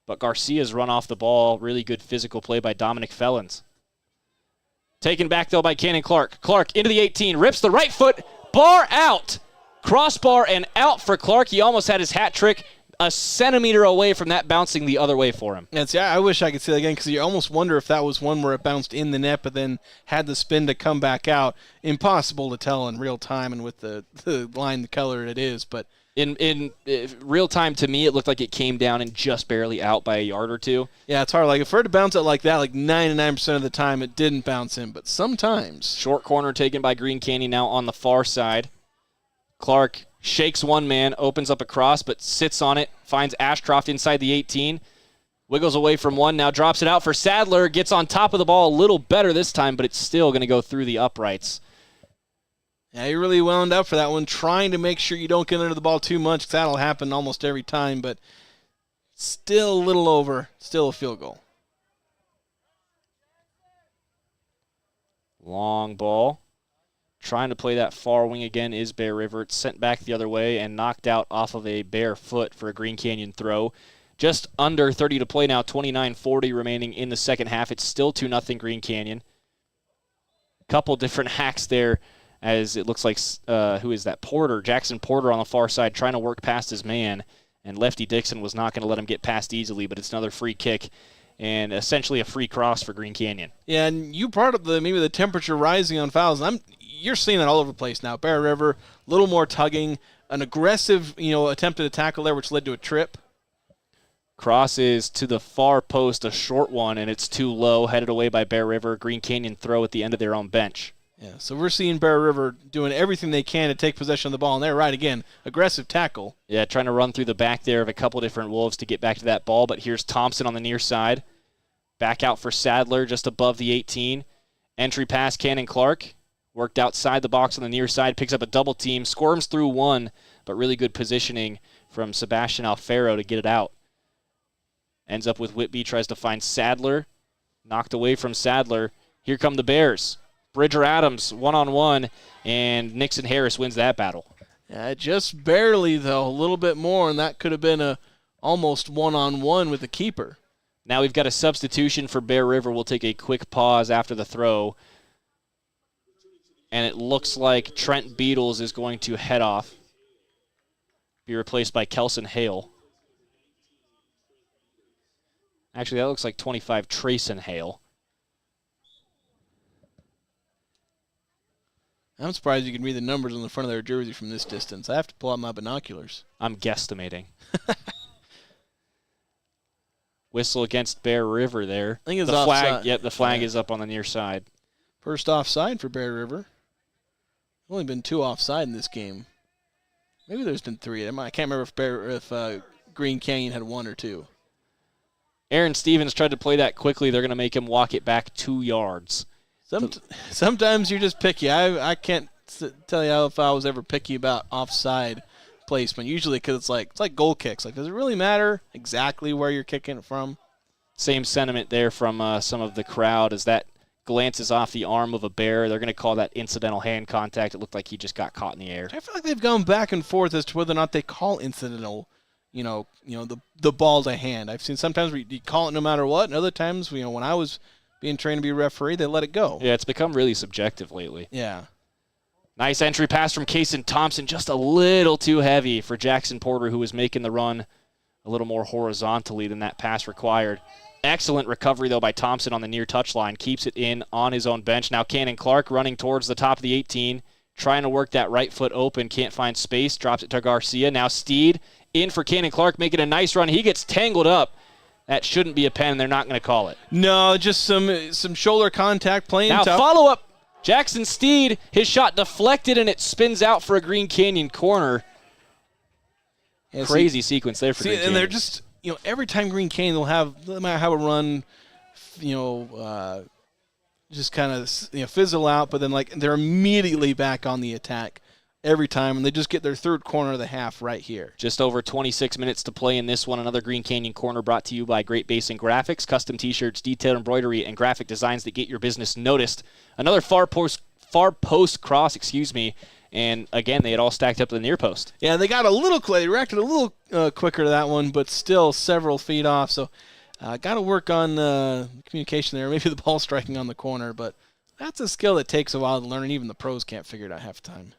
but Garcia's run off the ball. Really good physical play by Dominic Fellens. Taken back, though, by Cannon Clark. Clark into the 18, rips the right foot, bar out. Crossbar and out for Clark. He almost had his hat trick a centimeter away from that bouncing the other way for him. And see, I wish I could see that again because you almost wonder if that was one where it bounced in the net but then had the spin to come back out. Impossible to tell in real time and with the line, the color it is. But in real time, to me, it looked like it came down and just barely out by a yard or two. Yeah, it's hard. Like, if for it to bounce out like that, like 99% of the time it didn't bounce in, but sometimes. Short corner taken by Green Canyon now on the far side. Clark shakes one man, opens up a cross, but sits on it, finds Ashcroft inside the 18, wiggles away from one, now drops it out for Sadler, gets on top of the ball a little better this time, but it's still going to go through the uprights. Yeah, he really wound up for that one, trying to make sure you don't get under the ball too much, because that'll happen almost every time, but still a little over, still a field goal. Long ball. Trying to play that far wing again is Bear River. It's sent back the other way and knocked out off of a bare foot for a Green Canyon throw. Just under 30 to play now, 29:40 remaining in the second half. It's still 2-0 Green Canyon. Couple different hacks there as it looks like, who is that? Porter, Jackson Porter on the far side trying to work past his man, and Lefty Dixon was not going to let him get past easily, but it's another free kick and essentially a free cross for Green Canyon. Yeah, and you brought up maybe the temperature rising on fouls. You're seeing that all over the place now. Bear River, a little more tugging, an aggressive, attempted to tackle there, which led to a trip. Cross is to the far post, a short one, and it's too low, headed away by Bear River. Green Canyon throw at the end of their own bench. Yeah, so we're seeing Bear River doing everything they can to take possession of the ball, and they're right again. Aggressive tackle. Yeah, trying to run through the back there of a couple different Wolves to get back to that ball, but here's Thompson on the near side. Back out for Sadler, just above the 18. Entry pass, Cannon Clark. Worked outside the box on the near side, picks up a double team, squirms through one, but really good positioning from Sebastian Alfaro to get it out. Ends up with Whitby, tries to find Sadler. Knocked away from Sadler. Here come the Bears. Bridger Adams, one-on-one, and Nixon Harris wins that battle. Yeah, just barely, though, a little bit more, and that could have been a almost one-on-one with the keeper. Now we've got a substitution for Bear River. We'll take a quick pause after the throw. And it looks like Trent Beatles is going to head off. Be replaced by Kelson Hale. Actually, that looks like 25 Trayson Hale. I'm surprised you can read the numbers on the front of their jersey from this distance. I have to pull out my binoculars. I'm guesstimating. Whistle against Bear River there. I think it's the offside. flag. Yep, the flag is up on the near side. First offside for Bear River. Only been 2 offside in this game. Maybe there's been 3. I can't remember if Green Canyon had 1 or 2. Aaron Stevens tried to play that quickly. They're going to make him walk it back 2 yards. Sometimes you're just picky. I can't tell you if I was ever picky about offside placement. Usually because it's like goal kicks. Like, does it really matter exactly where you're kicking it from? Same sentiment there from some of the crowd as that glances off the arm of a Bear. They're going to call that incidental hand contact. It looked like he just got caught in the air. I feel like they've gone back and forth as to whether or not they call incidental, the ball to hand. I've seen sometimes you call it no matter what, and other times, when I was being trained to be a referee, they let it go. Yeah, it's become really subjective lately. Yeah. Nice entry pass from Kason Thompson, just a little too heavy for Jackson Porter, who was making the run a little more horizontally than that pass required. Excellent recovery, though, by Thompson on the near touchline. Keeps it in on his own bench. Now Cannon Clark running towards the top of the 18. trying to work that right foot open, can't find space, drops it to Garcia. Now Steed in for Cannon Clark, making a nice run. He gets tangled up. That shouldn't be a pen. They're not going to call it. No, just some shoulder contact playing now tough. Follow-up. Jackson Steed, his shot deflected, and it spins out for a Green Canyon corner. Yeah, Crazy sequence there for Green and Canyon. they're just, every time Green Canyon they might have a run, just kind of fizzle out, but then they're immediately back on the attack every time, and they just get their third corner of the half right here. Just over 26 minutes to play in this one. Another Green Canyon corner brought to you by Great Basin Graphics, custom T-shirts, detailed embroidery, and graphic designs that get your business noticed. Another far post cross, and again, they had all stacked up to the near post. Yeah, they got they reacted a little quicker to that one, but still several feet off. So, got to work on communication there. Maybe the ball striking on the corner, but that's a skill that takes a while to learn, and even the pros can't figure it out half the time.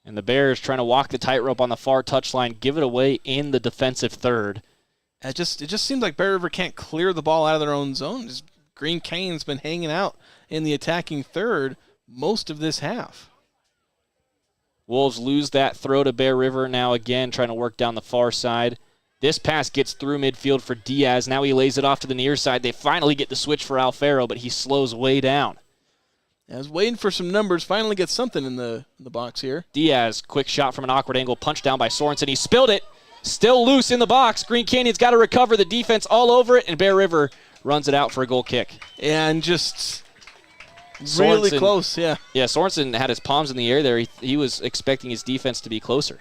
And the Bears trying to walk the tightrope on the far touchline, give it away in the defensive third. It just seems like Bear River can't clear the ball out of their own zone. Green Canyon's been hanging out in the attacking third most of this half. Wolves lose that throw to Bear River now again, trying to work down the far side. This pass gets through midfield for Diaz. Now he lays it off to the near side. They finally get the switch for Alfaro, but he slows way down. I was waiting for some numbers. Finally gets something in the box here. Diaz, quick shot from an awkward angle, punched down by Sorensen. He spilled it. Still loose in the box. Green Canyon's got to recover. The defense all over it, and Bear River runs it out for a goal kick. And just really close, yeah. Yeah, Sorensen had his palms in the air there. He was expecting his defense to be closer.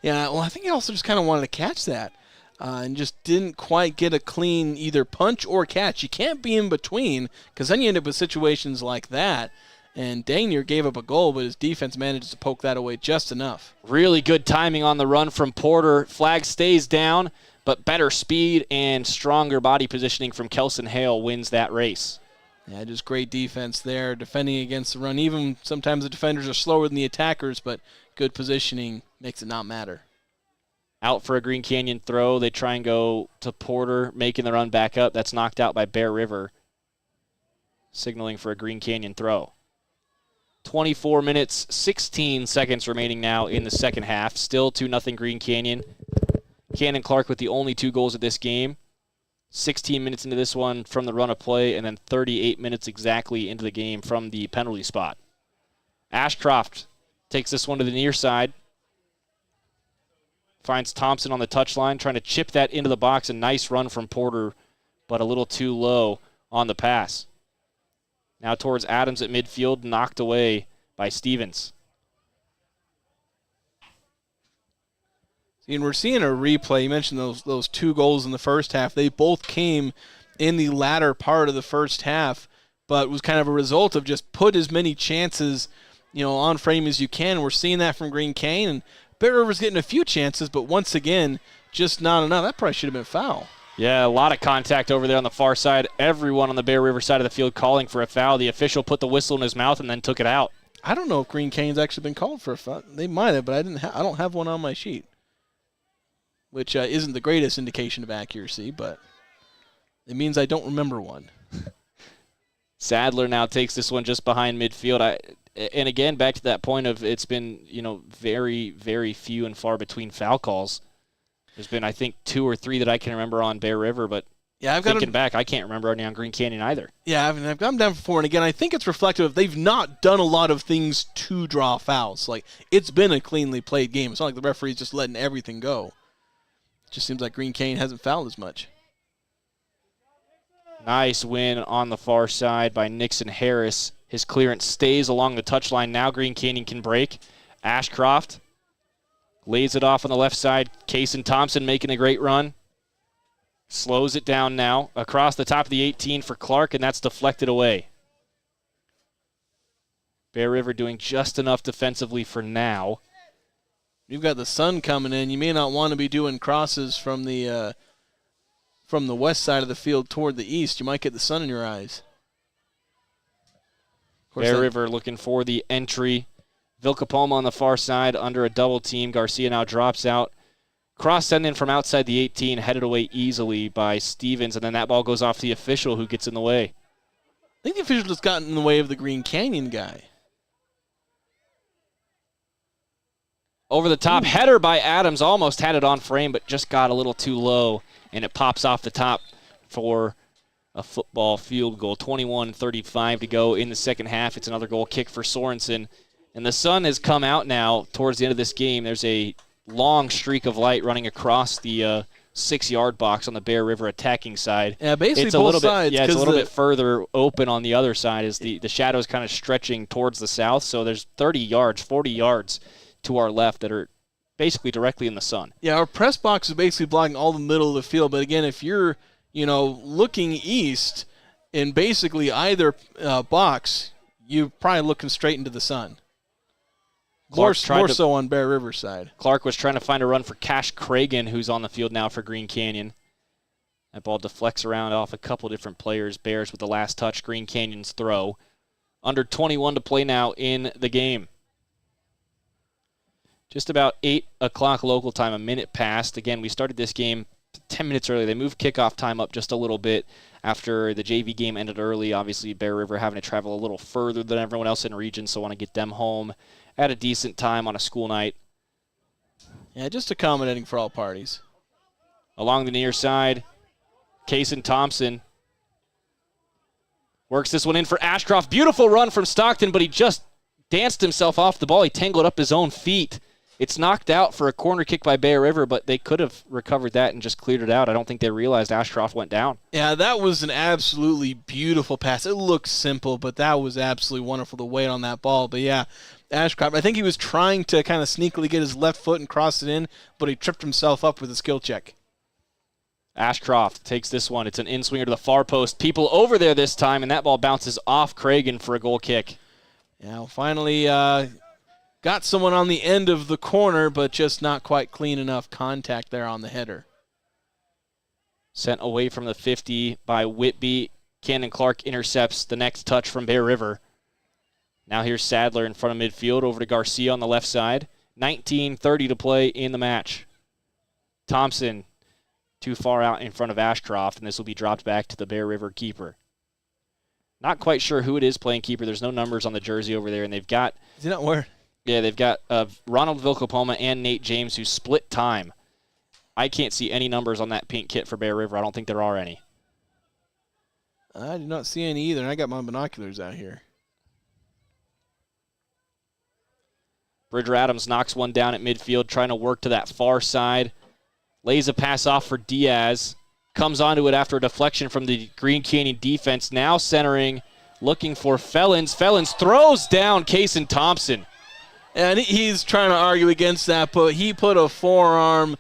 Yeah, well, I think he also just kind of wanted to catch that and just didn't quite get a clean either punch or catch. You can't be in between because then you end up with situations like that. And dang near gave up a goal, but his defense manages to poke that away just enough. Really good timing on the run from Porter. Flag stays down, but better speed and stronger body positioning from Kelson Hale wins that race. Yeah, just great defense there, defending against the run. Even sometimes the defenders are slower than the attackers, but good positioning makes it not matter. Out for a Green Canyon throw. They try and go to Porter, making the run back up. That's knocked out by Bear River, signaling for a Green Canyon throw. 24 minutes, 16 seconds remaining now in the second half. Still 2-0 Green Canyon. Cannon Clark with the only 2 goals of this game. 16 minutes into this one from the run of play, and then 38 minutes exactly into the game from the penalty spot. Ashcroft takes this one to the near side. Finds Thompson on the touchline, trying to chip that into the box. A nice run from Porter, but a little too low on the pass. Now towards Adams at midfield, knocked away by Stevens. And we're seeing a replay. You mentioned those 2 goals in the first half. They both came in the latter part of the first half, but it was kind of a result of just put as many chances, on frame as you can. We're seeing that from Green Canyon. And Bear River's getting a few chances, but once again, just not enough. That probably should have been foul. Yeah, a lot of contact over there on the far side. Everyone on the Bear River side of the field calling for a foul. The official put the whistle in his mouth and then took it out. I don't know if Green Canyon's actually been called for a foul. They might have, but I don't have one on my sheet, which isn't the greatest indication of accuracy, but it means I don't remember one. Sadler now takes this one just behind midfield. And again, back to that point of it's been, very, very few and far between foul calls. There's been, I think, 2 or 3 that I can remember on Bear River, but thinking back, I can't remember any on Green Canyon either. Yeah, I've gone down for 4, and again, I think it's reflective of they've not done a lot of things to draw fouls. Like, it's been a cleanly played game. It's not like the referee's just letting everything go. It just seems like Green Canyon hasn't fouled as much. Nice win on the far side by Nixon Harris. His clearance stays along the touchline. Now Green Canyon can break. Ashcroft lays it off on the left side. Kason Thompson making a great run. Slows it down now. Across the top of the 18 for Clark, and that's deflected away. Bear River doing just enough defensively for now. You've got the sun coming in. You may not want to be doing crosses from the west side of the field toward the east. You might get the sun in your eyes. Bear River looking for the entry. Vilcapoma on the far side under a double team. Garcia now drops out. Cross send in from outside the 18, headed away easily by Stevens, and then that ball goes off the official who gets in the way. I think the official just got in the way of the Green Canyon guy. Over the top, header by Adams, almost had it on frame, but just got a little too low, and it pops off the top for a football field goal. 21:35 to go in the second half. It's another goal kick for Sorensen. And the sun has come out now towards the end of this game. There's a long streak of light running across the 6-yard box on the Bear River attacking side. Yeah, basically it's both sides. It's a little bit further open on the other side as the shadow's kind of stretching towards the south. So there's 30 yards, 40 yards to our left that are basically directly in the sun. Yeah, our press box is basically blocking all the middle of the field. But again, if you're looking east in basically either box, you're probably looking straight into the sun. More so on Bear River side. Clark was trying to find a run for Cash Cragen, who's on the field now for Green Canyon. That ball deflects around off a couple different players. Bears with the last touch. Green Canyon's throw. Under 21 to play now in the game. Just about 8 o'clock local time, a minute past. Again, we started this game 10 minutes early. They moved kickoff time up just a little bit after the JV game ended early. Obviously, Bear River having to travel a little further than everyone else in the region, so want to get them home at a decent time on a school night. Yeah, just accommodating for all parties. Along the near side, Kason Thompson works this one in for Ashcroft. Beautiful run from Stockton, but he just danced himself off the ball. He tangled up his own feet. It's knocked out for a corner kick by Bear River, but they could have recovered that and just cleared it out. I don't think they realized Ashcroft went down. Yeah, that was an absolutely beautiful pass. It looked simple, but that was absolutely wonderful to wait on that ball. But yeah, Ashcroft, I think he was trying to kind of sneakily get his left foot and cross it in, but he tripped himself up with a skill check. Ashcroft takes this one. It's an in-swinger to the far post. People over there this time, and that ball bounces off Cragen for a goal kick. Yeah, well, finally got someone on the end of the corner, but just not quite clean enough contact there on the header. Sent away from the 50 by Whitby. Cannon Clark intercepts the next touch from Bear River. Now here's Sadler in front of midfield, over to Garcia on the left side. 19:30 to play in the match. Thompson too far out in front of Ashcroft, and this will be dropped back to the Bear River keeper. Not quite sure who it is playing keeper. There's no numbers on the jersey over there, and they've got... Is he not wearing? Yeah, they've got Ronald Vilcapoma and Nate James who split time. I can't see any numbers on that pink kit for Bear River. I don't think there are any. I do not see any either, and I got my binoculars out here. Bridger Adams knocks one down at midfield, trying to work to that far side. Lays a pass off for Diaz. Comes onto it after a deflection from the Green Canyon defense. Now centering, looking for Felons. Felons throws down Kason Thompson. And he's trying to argue against that, but he put a forearm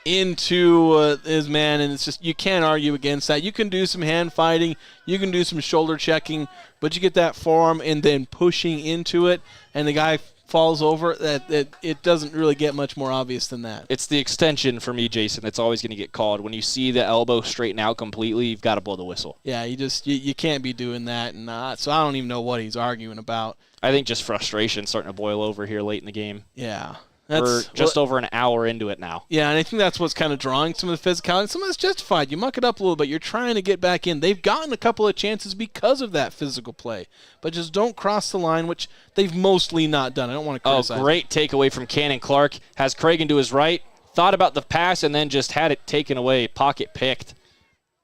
into his man, and it's just, you can't argue against that. You can do some hand fighting, you can do some shoulder checking, but you get that forearm and then pushing into it, and the guy falls over, it doesn't really get much more obvious than that. It's the extension for me, Jason, that's always going to get called. When you see the elbow straighten out completely, you've got to blow the whistle. Yeah, you can't be doing that, and so I don't even know what he's arguing about. I think just frustration starting to boil over here late in the game. Yeah. We're just over an hour into it now. Yeah, and I think that's what's kind of drawing some of the physicality. Some of it's justified. You muck it up a little bit. You're trying to get back in. They've gotten a couple of chances because of that physical play. But just don't cross the line, which they've mostly not done. I don't want to criticize. Oh, great takeaway from Cannon Clark. Has Cragen to his right. Thought about the pass and then just had it taken away. Pocket picked.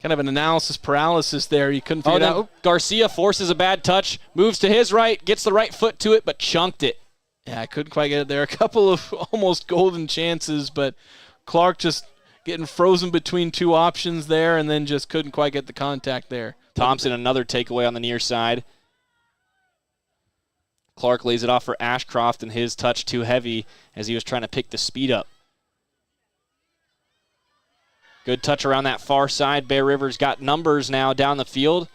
Kind of an analysis paralysis there. You couldn't figure it out. Garcia forces a bad touch. Moves to his right. Gets the right foot to it, but chunked it. Yeah, I couldn't quite get it there. A couple of almost golden chances, but Clark just getting frozen between two options there and then just couldn't quite get the contact there. Thompson, another takeaway on the near side. Clark lays it off for Ashcroft, and his touch too heavy as he was trying to pick the speed up. Good touch around that far side. Bear River's got numbers now down the field.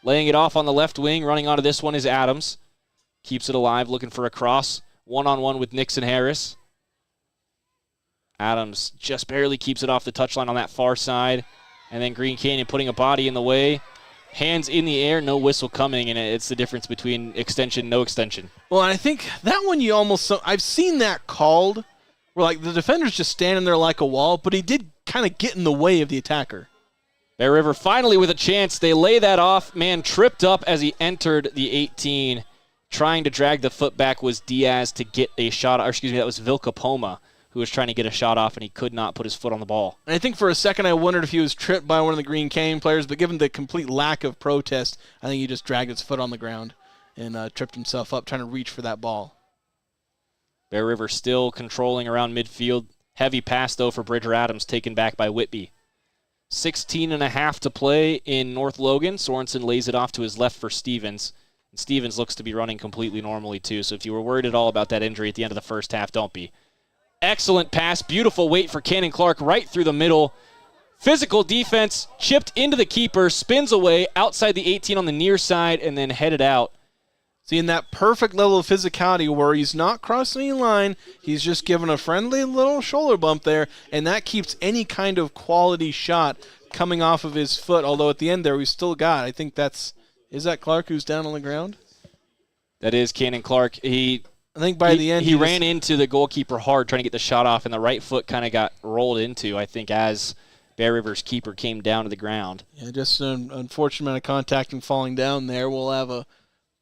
Laying it off on the left wing. Running onto this one is Adams. Keeps it alive, looking for a cross. One-on-one with Nixon Harris. Adams just barely keeps it off the touchline on that far side. And then Green Canyon putting a body in the way. Hands in the air, no whistle coming, and it's the difference between extension, no extension. Well, I think that one you almost... I've seen that called where, like, the defender's just standing there like a wall, but he did kind of get in the way of the attacker. Bear River finally with a chance. They lay that off. Man tripped up as he entered the 18. trying to drag the foot back was Diaz to get a shot, or excuse me, that was Vilcapoma, who was trying to get a shot off, and he could not put his foot on the ball. And I think for a second I wondered if he was tripped by one of the Green Canyon players, but given the complete lack of protest, I think he just dragged his foot on the ground and tripped himself up trying to reach for that ball. Bear River still controlling around midfield. Heavy pass, though, for Bridger Adams, taken back by Whitby. 16.5 to play in North Logan. Sorensen lays it off to his left for Stevens. And Stevens looks to be running completely normally, too. So if you were worried at all about that injury at the end of the first half, don't be. Excellent pass. Beautiful weight for Cannon Clark right through the middle. Physical defense, chipped into the keeper, spins away outside the 18 on the near side, and then headed out. Seeing that perfect level of physicality where he's not crossing any line, he's just giving a friendly little shoulder bump there, and that keeps any kind of quality shot coming off of his foot, although at the end there we still got, I think is that Clark who's down on the ground? That is Cannon Clark. I think by the end he ran into the goalkeeper hard trying to get the shot off, and the right foot kind of got rolled into, I think, as Bear River's keeper came down to the ground. Yeah, just an unfortunate amount of contact and falling down there. We'll have a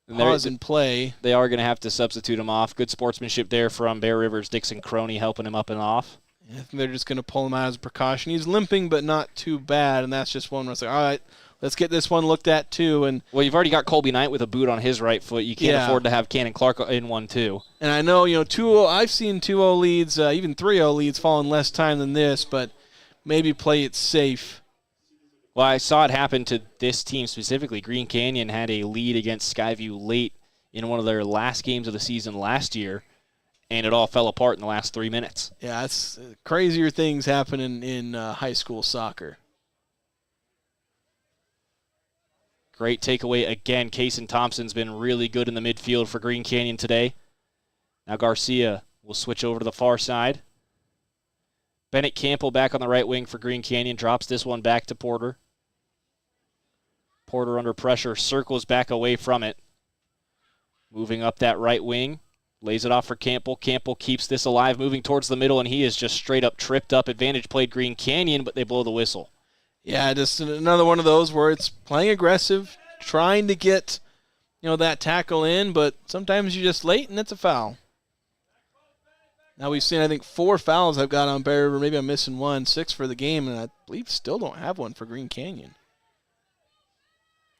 pause in play. They are going to have to substitute him off. Good sportsmanship there from Bear River's Dixon Croney helping him up and off. Yeah, I think they're just going to pull him out as a precaution. He's limping, but not too bad, and that's just one where it's like, all right, let's get this one looked at too. And well, you've already got Colby Knight with a boot on his right foot. You can't afford to have Cannon Clark in one too. And I know, 2-0. I've seen 2-0 leads, even 3-0 leads fall in less time than this, but maybe play it safe. Well, I saw it happen to this team specifically. Green Canyon had a lead against Skyview late in one of their last games of the season last year, and it all fell apart in the last 3 minutes. Yeah, it's crazier things happen in high school soccer. Great takeaway again. Kaysen Thompson's been really good in the midfield for Green Canyon today. Now Garcia will switch over to the far side. Bennett Campbell back on the right wing for Green Canyon. Drops this one back to Porter. Porter under pressure. Circles back away from it. Moving up that right wing. Lays it off for Campbell. Campbell keeps this alive, moving towards the middle, and he is just straight up tripped up. Advantage played Green Canyon, but they blow the whistle. Yeah, just another one of those where it's playing aggressive, trying to get, that tackle in, but sometimes you're just late and it's a foul. Now we've seen, I think, 4 fouls I've got on Bear River. Maybe I'm missing one. 6 for the game, and I believe still don't have one for Green Canyon.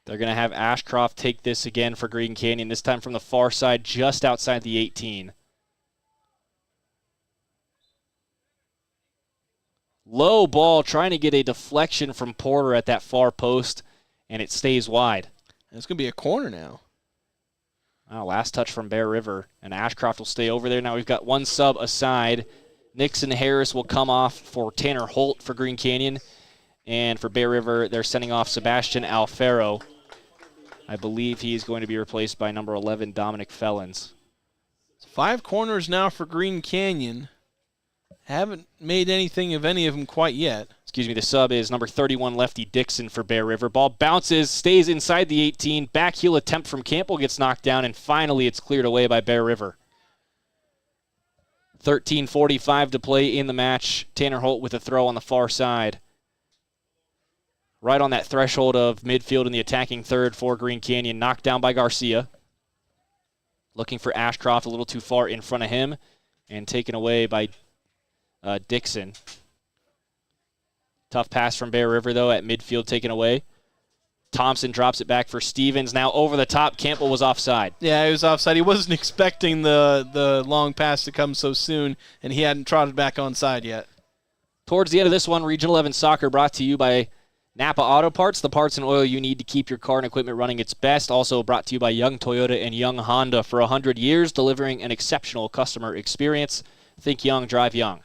They're going to have Ashcroft take this again for Green Canyon, this time from the far side, just outside the 18. Low ball, trying to get a deflection from Porter at that far post, and it stays wide. And it's going to be a corner now. Last touch from Bear River, and Ashcroft will stay over there. Now we've got one sub aside. Nixon Harris will come off for Tanner Holt for Green Canyon. And for Bear River, they're sending off Sebastian Alfaro. I believe he's going to be replaced by number 11, Dominic Fellens. 5 corners now for Green Canyon. Haven't made anything of any of them quite yet. Excuse me, the sub is number 31, Lefty Dixon for Bear River. Ball bounces, stays inside the 18. Back heel attempt from Campbell gets knocked down, and finally it's cleared away by Bear River. 13:45 to play in the match. Tanner Holt with a throw on the far side. Right on that threshold of midfield in the attacking third for Green Canyon. Knocked down by Garcia. Looking for Ashcroft a little too far in front of him, and taken away by Dixon. Tough pass from Bear River, though, at midfield taken away. Thompson drops it back for Stevens. Now over the top. Campbell was offside. Yeah, he was offside. He wasn't expecting the long pass to come so soon, and he hadn't trotted back onside yet. Towards the end of this one, Region 11 Soccer brought to you by Napa Auto Parts, the parts and oil you need to keep your car and equipment running its best. Also brought to you by Young Toyota and Young Honda for 100 years, delivering an exceptional customer experience. Think young, drive young.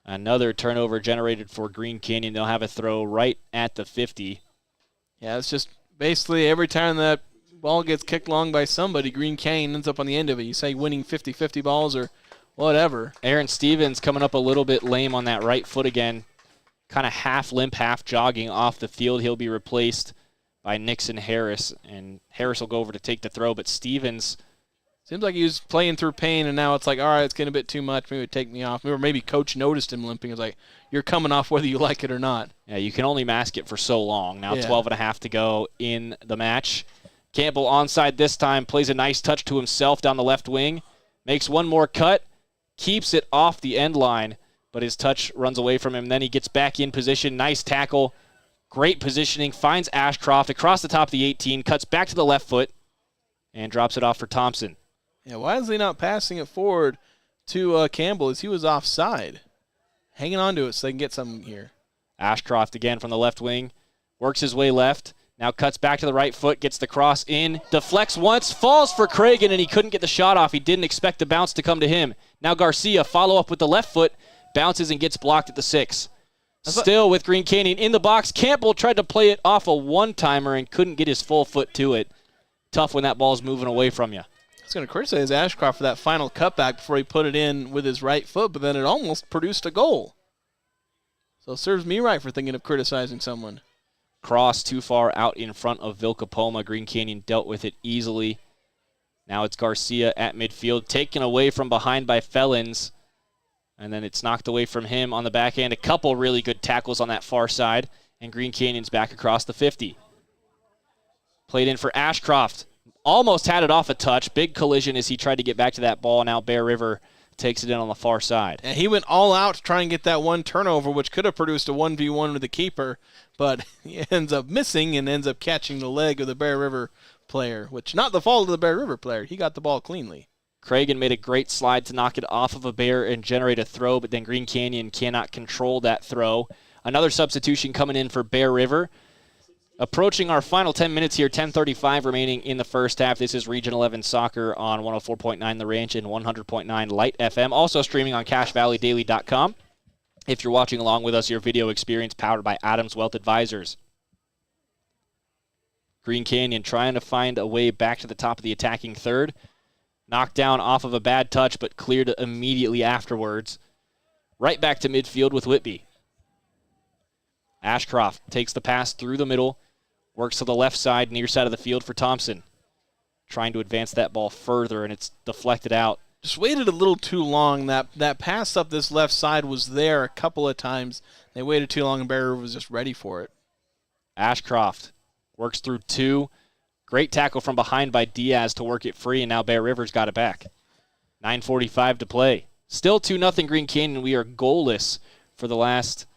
Another turnover generated for Green Canyon. They'll have a throw right at the 50. Yeah, it's just basically every time that ball gets kicked long by somebody, Green Canyon ends up on the end of it. You say winning 50-50 balls or whatever. Aaron Stevens coming up a little bit lame on that right foot again. Kind of half limp, half jogging off the field. He'll be replaced by Nixon Harris, and Harris will go over to take the throw, but Stevens... Seems like he was playing through pain, and now it's like, all right, it's getting a bit too much. Maybe take me off. Or maybe coach noticed him limping. It's like, you're coming off whether you like it or not. Yeah, you can only mask it for so long. Now 12.5 to go in the match. Campbell onside this time, plays a nice touch to himself down the left wing, makes one more cut, keeps it off the end line, but his touch runs away from him. Then he gets back in position, nice tackle, great positioning, finds Ashcroft across the top of the 18, cuts back to the left foot, and drops it off for Thompson. Yeah, why is he not passing it forward to Campbell as he was offside? Hanging on to it so they can get something here. Ashcroft again from the left wing, works his way left, now cuts back to the right foot, gets the cross in, deflects once, falls for Cragen, and he couldn't get the shot off. He didn't expect the bounce to come to him. Now Garcia, follow up with the left foot, bounces and gets blocked at the 6. Still with Green Canyon in the box. Campbell tried to play it off a one-timer and couldn't get his full foot to it. Tough when that ball's moving away from you. I was going to criticize Ashcroft for that final cutback before he put it in with his right foot, but then it almost produced a goal. So it serves me right for thinking of criticizing someone. Cross too far out in front of Vilcapoma. Green Canyon dealt with it easily. Now it's Garcia at midfield, taken away from behind by Felons. And then it's knocked away from him on the backhand. A couple really good tackles on that far side. And Green Canyon's back across the 50. Played in for Ashcroft. Almost had it off a touch. Big collision as he tried to get back to that ball. Now Bear River takes it in on the far side. And he went all out to try and get that one turnover, which could have produced a 1v1 with the keeper, but he ends up missing and ends up catching the leg of the Bear River player, which not the fault of the Bear River player. He got the ball cleanly. Cragen made a great slide to knock it off of a Bear and generate a throw, but then Green Canyon cannot control that throw. Another substitution coming in for Bear River. Approaching our final 10 minutes here, 10:35 remaining in the first half. This is Region 11 Soccer on 104.9 The Ranch and 100.9 Light FM. Also streaming on CashValleyDaily.com. If you're watching along with us, your video experience powered by Adams Wealth Advisors. Green Canyon trying to find a way back to the top of the attacking third. Knocked down off of a bad touch, but cleared immediately afterwards. Right back to midfield with Whitby. Ashcroft takes the pass through the middle. Works to the left side, near side of the field for Thompson. Trying to advance that ball further, and it's deflected out. Just waited a little too long. That pass up this left side was there a couple of times. They waited too long, and Bear River was just ready for it. Ashcroft works through 2. Great tackle from behind by Diaz to work it free, and now Bear River's got it back. 9:45 to play. Still 2-0 Green Canyon. We are goalless for the last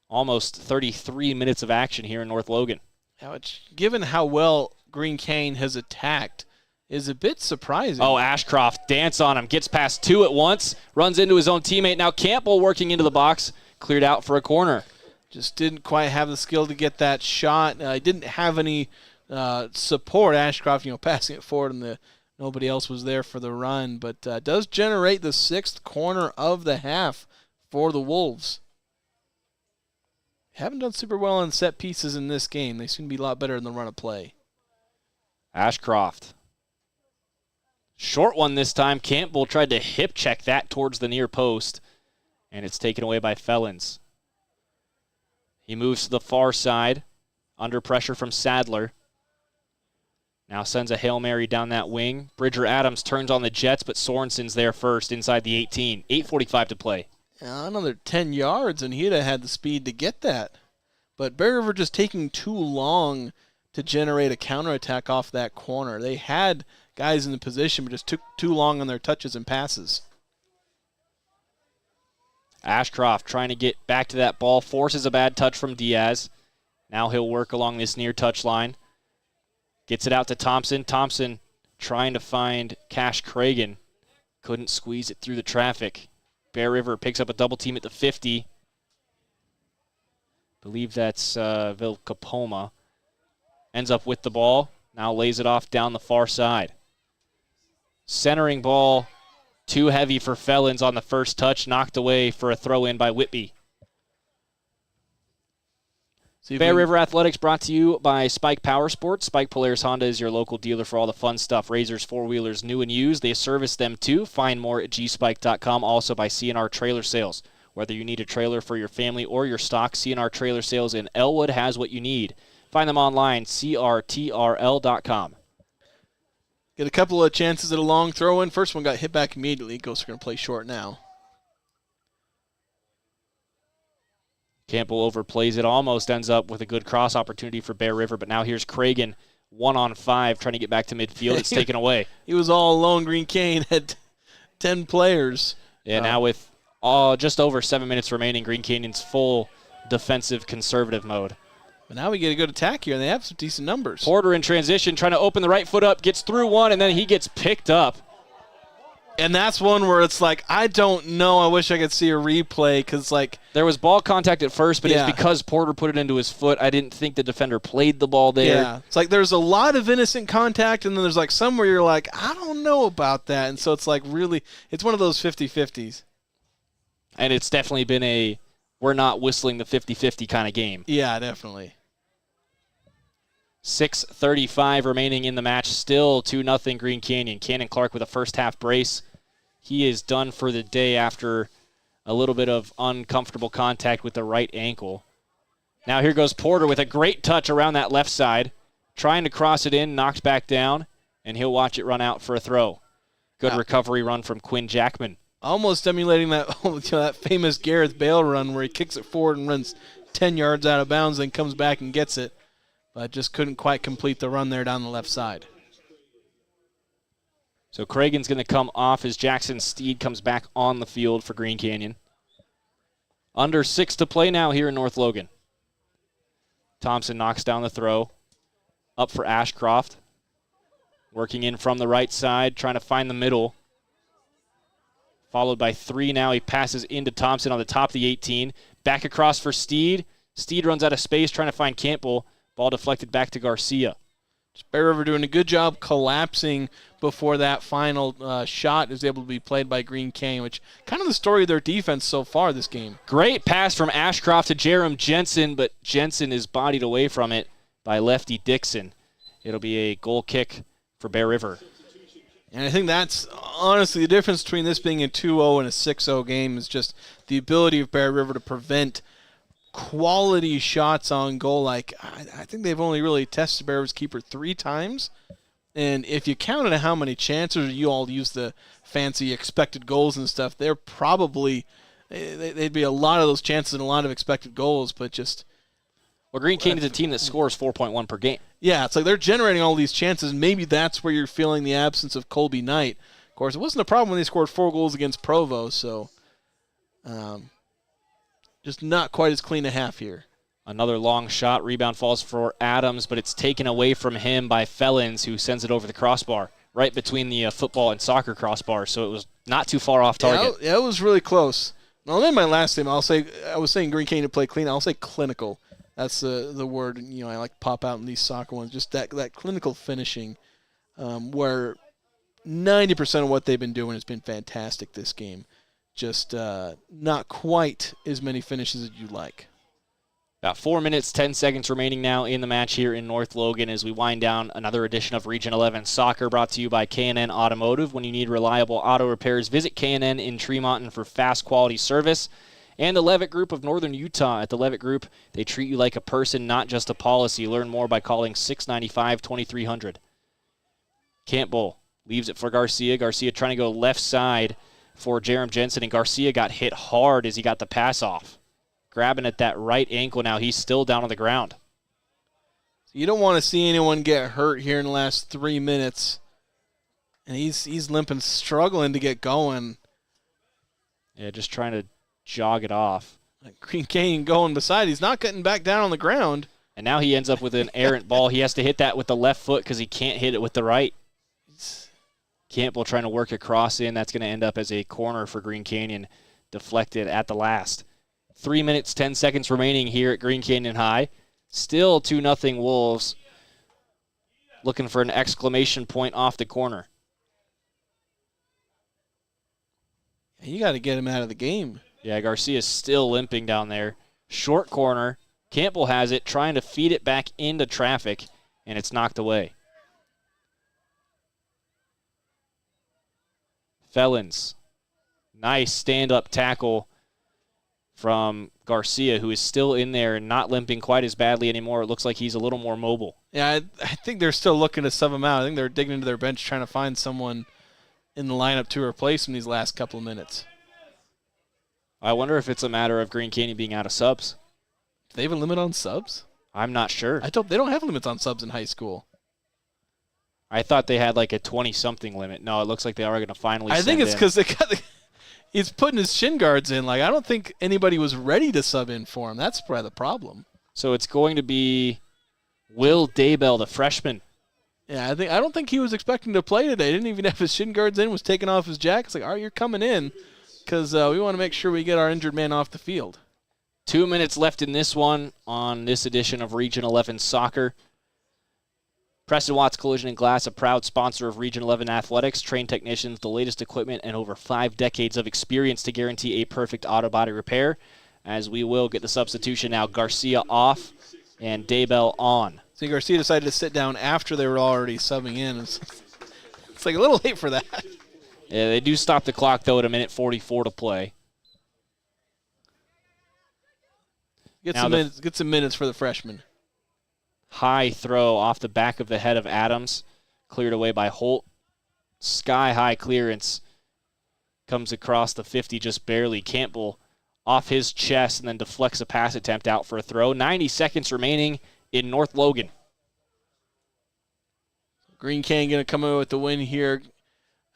almost 33 minutes of action here in North Logan. Now, given how well Green Canyon has attacked, is a bit surprising. Oh, Ashcroft, dance on him. Gets past 2 at once. Runs into his own teammate. Now Campbell working into the box. Cleared out for a corner. Just didn't quite have the skill to get that shot. Didn't have any support. Ashcroft, passing it forward, and nobody else was there for the run. But does generate the 6th corner of the half for the Wolves. Haven't done super well on set pieces in this game. They seem to be a lot better in the run of play. Ashcroft. Short one this time. Campbell tried to hip check that towards the near post, and it's taken away by Felons. He moves to the far side, under pressure from Sadler. Now sends a Hail Mary down that wing. Bridger Adams turns on the Jets, but Sorensen's there first inside the 18. 8:45 to play. Another 10 yards, and he'd have had the speed to get that. But Bear River just taking too long to generate a counterattack off that corner. They had guys in the position, but just took too long on their touches and passes. Ashcroft trying to get back to that ball, forces a bad touch from Diaz. Now he'll work along this near touch line. Gets it out to Thompson. Thompson trying to find Cash Cragen. Couldn't squeeze it through the traffic. Bear River picks up a double team at the 50. Believe that's Vilcapoma. Ends up with the ball. Now lays it off down the far side. Centering ball. Too heavy for Felons on the first touch. Knocked away for a throw-in by Whitby. Bear River Athletics brought to you by Spike Power Sports. Spike Polaris Honda is your local dealer for all the fun stuff. Razors, four-wheelers, new and used. They service them too. Find more at gspike.com. Also by C&R Trailer Sales. Whether you need a trailer for your family or your stock, C&R Trailer Sales in Elwood has what you need. Find them online, crtrl.com. Get a couple of chances at a long throw-in. First one got hit back immediately. Ghosts are going to play short now. Campbell overplays it, almost ends up with a good cross opportunity for Bear River, but now here's Cragen 1-on-5 trying to get back to midfield. It's taken away. He was all alone. Green Canyon had 10 players. Yeah, now with just over 7 minutes remaining, Green Canyon's full defensive conservative mode. But now we get a good attack here, and they have some decent numbers. Porter in transition, trying to open the right foot up, gets through one, and then he gets picked up. And that's one where it's like, I don't know. I wish I could see a replay because, like, there was ball contact at first, but Yeah. it's because Porter put it into his foot. I didn't think the defender played the ball there. yeah, it's like there's a lot of innocent contact, and then there's like some where you're like, I don't know about that. And so it's like really, it's one of those 50-50s. And it's definitely been we're not whistling the 50-50 kind of game. Yeah, definitely. 6:35 remaining in the match. Still 2-0 Green Canyon. Cannon Clark with a first half brace. He is done for the day after a little bit of uncomfortable contact with the right ankle. Now here goes Porter with a great touch around that left side. Trying to cross it in, knocked back down, and he'll watch it run out for a throw. Good recovery run from Quinn Jackman. Almost emulating that that famous Gareth Bale run where he kicks it forward and runs 10 yards out of bounds, then comes back and gets it. But just couldn't quite complete the run there down the left side. So Cragen's going to come off as Jackson Steed comes back on the field for Green Canyon. Under 6 to play now here in North Logan. Thompson knocks down the throw. Up for Ashcroft. Working in from the right side, trying to find the middle. Followed by 3 now. He passes into Thompson on the top of the 18. Back across for Steed. Steed runs out of space trying to find Campbell. Ball deflected back to Garcia. Bear River doing a good job collapsing before that final shot is able to be played by Green Canyon, which kind of the story of their defense so far this game. Great pass from Ashcroft to Jerem Jensen, but Jensen is bodied away from it by Lefty Dixon. It'll be a goal kick for Bear River. And I think that's honestly the difference between this being a 2-0 and a 6-0 game is just the ability of Bear River to prevent quality shots on goal. Like, I think they've only really tested Bear River's keeper 3 times. And if you counted how many chances, you all use the fancy expected goals and stuff, they're probably, they'd be a lot of those chances and a lot of expected goals, but just... Well, Green Canyon's a team that scores 4.1 per game. Yeah, it's like they're generating all these chances, and maybe that's where you're feeling the absence of Colby Knight. Of course, it wasn't a problem when they scored 4 goals against Provo, so just not quite as clean a half here. Another long shot. Rebound falls for Adams, but it's taken away from him by Fellins, who sends it over the crossbar, right between the football and soccer crossbar, so it was not too far off target. Yeah, it was really close. Well, then my last name, I was saying Green Canyon to play clean. I'll say clinical. That's the word I like to pop out in these soccer ones. Just that clinical finishing, where 90% of what they've been doing has been fantastic this game. Just not quite as many finishes as you'd like. About 4 minutes, 10 seconds remaining now in the match here in North Logan as we wind down another edition of Region 11 Soccer, brought to you by K&N Automotive. When you need reliable auto repairs, visit K&N in Tremonton for fast quality service. And the Levitt Group of Northern Utah. At the Levitt Group, they treat you like a person, not just a policy. Learn more by calling 695-2300. Campbell leaves it for Garcia. Garcia trying to go left side for Jerem Jensen, and Garcia got hit hard as he got the pass off. Grabbing at that right ankle now. He's still down on the ground. You don't want to see anyone get hurt here in the last 3 minutes. And he's limping, struggling to get going. Yeah, just trying to jog it off. Green Canyon going beside. He's not getting back down on the ground. And now he ends up with an errant ball. He has to hit that with the left foot because he can't hit it with the right. Campbell trying to work a cross in. That's going to end up as a corner for Green Canyon, deflected at the last. 3 minutes, 10 seconds remaining here at Green Canyon High. Still 2-0 Wolves. Looking for an exclamation point off the corner. You got to get him out of the game. Yeah, Garcia's still limping down there. Short corner. Campbell has it, trying to feed it back into traffic, and it's knocked away. Fellins. Nice stand-up tackle from Garcia, who is still in there and not limping quite as badly anymore. It looks like he's a little more mobile. Yeah, I think they're still looking to sub him out. I think they're digging into their bench trying to find someone in the lineup to replace him these last couple of minutes. I wonder if it's a matter of Green Canyon being out of subs. Do they have a limit on subs? I'm not sure. They don't have limits on subs in high school. I thought they had like a 20-something limit. No, it looks like they are going to finally I think it's send in. because he's putting his shin guards in. Like, I don't think anybody was ready to sub in for him. That's probably the problem. So it's going to be Will Daybell, the freshman. Yeah, I don't think he was expecting to play today. He didn't even have his shin guards in, was taking off his jacket. It's like, all right, you're coming in because we want to make sure we get our injured man off the field. 2 minutes left in this one on this edition of Region 11 Soccer. Preston Watts Collision and Glass, a proud sponsor of Region 11 Athletics, trained technicians, the latest equipment, and over 5 decades of experience to guarantee a perfect auto body repair. As we will get the substitution now, Garcia off and Daybell on. See, Garcia decided to sit down after they were already subbing in. It's like a little late for that. Yeah, they do stop the clock, though, at 1:44 to play. Get some minutes for the freshman. High throw off the back of the head of Adams. Cleared away by Holt. Sky-high clearance. Comes across the 50 just barely. Campbell off his chest and then deflects a pass attempt out for a throw. 90 seconds remaining in North Logan. Green Canyon going to come away with the win here.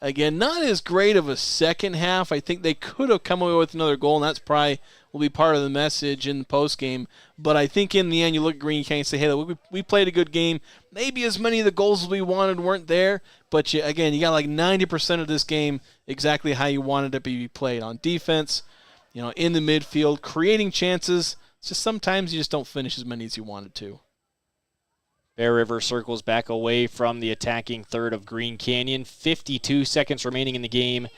Again, not as great of a second half. I think they could have come away with another goal, and that's probably will be part of the message in the postgame. But I think in the end, you look at Green Canyon and say, hey, we played a good game. Maybe as many of the goals as we wanted weren't there, but you got like 90% of this game exactly how you wanted it to be played. On defense, in the midfield, creating chances. It's just sometimes you just don't finish as many as you wanted to. Bear River circles back away from the attacking third of Green Canyon. 52 seconds remaining in the game,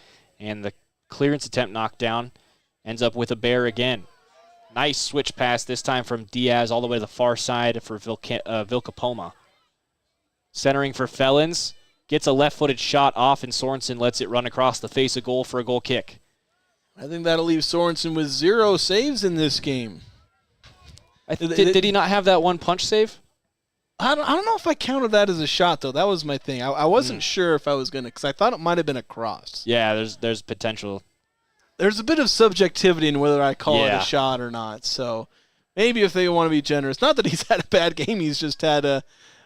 and the clearance attempt knocked down. Ends up with a Bear again. Nice switch pass, this time from Diaz all the way to the far side for Vilcapoma. Centering for Felons. Gets a left-footed shot off, and Sorensen lets it run across the face of goal for a goal kick. I think that'll leave Sorensen with 0 saves in this game. Did he not have that one punch save? I don't know if I counted that as a shot, though. That was my thing. I wasn't sure if I was going to, because I thought it might have been a cross. Yeah, there's potential. There's a bit of subjectivity in whether I call it a shot or not. So maybe if they want to be generous. Not that he's had a bad game. He's just had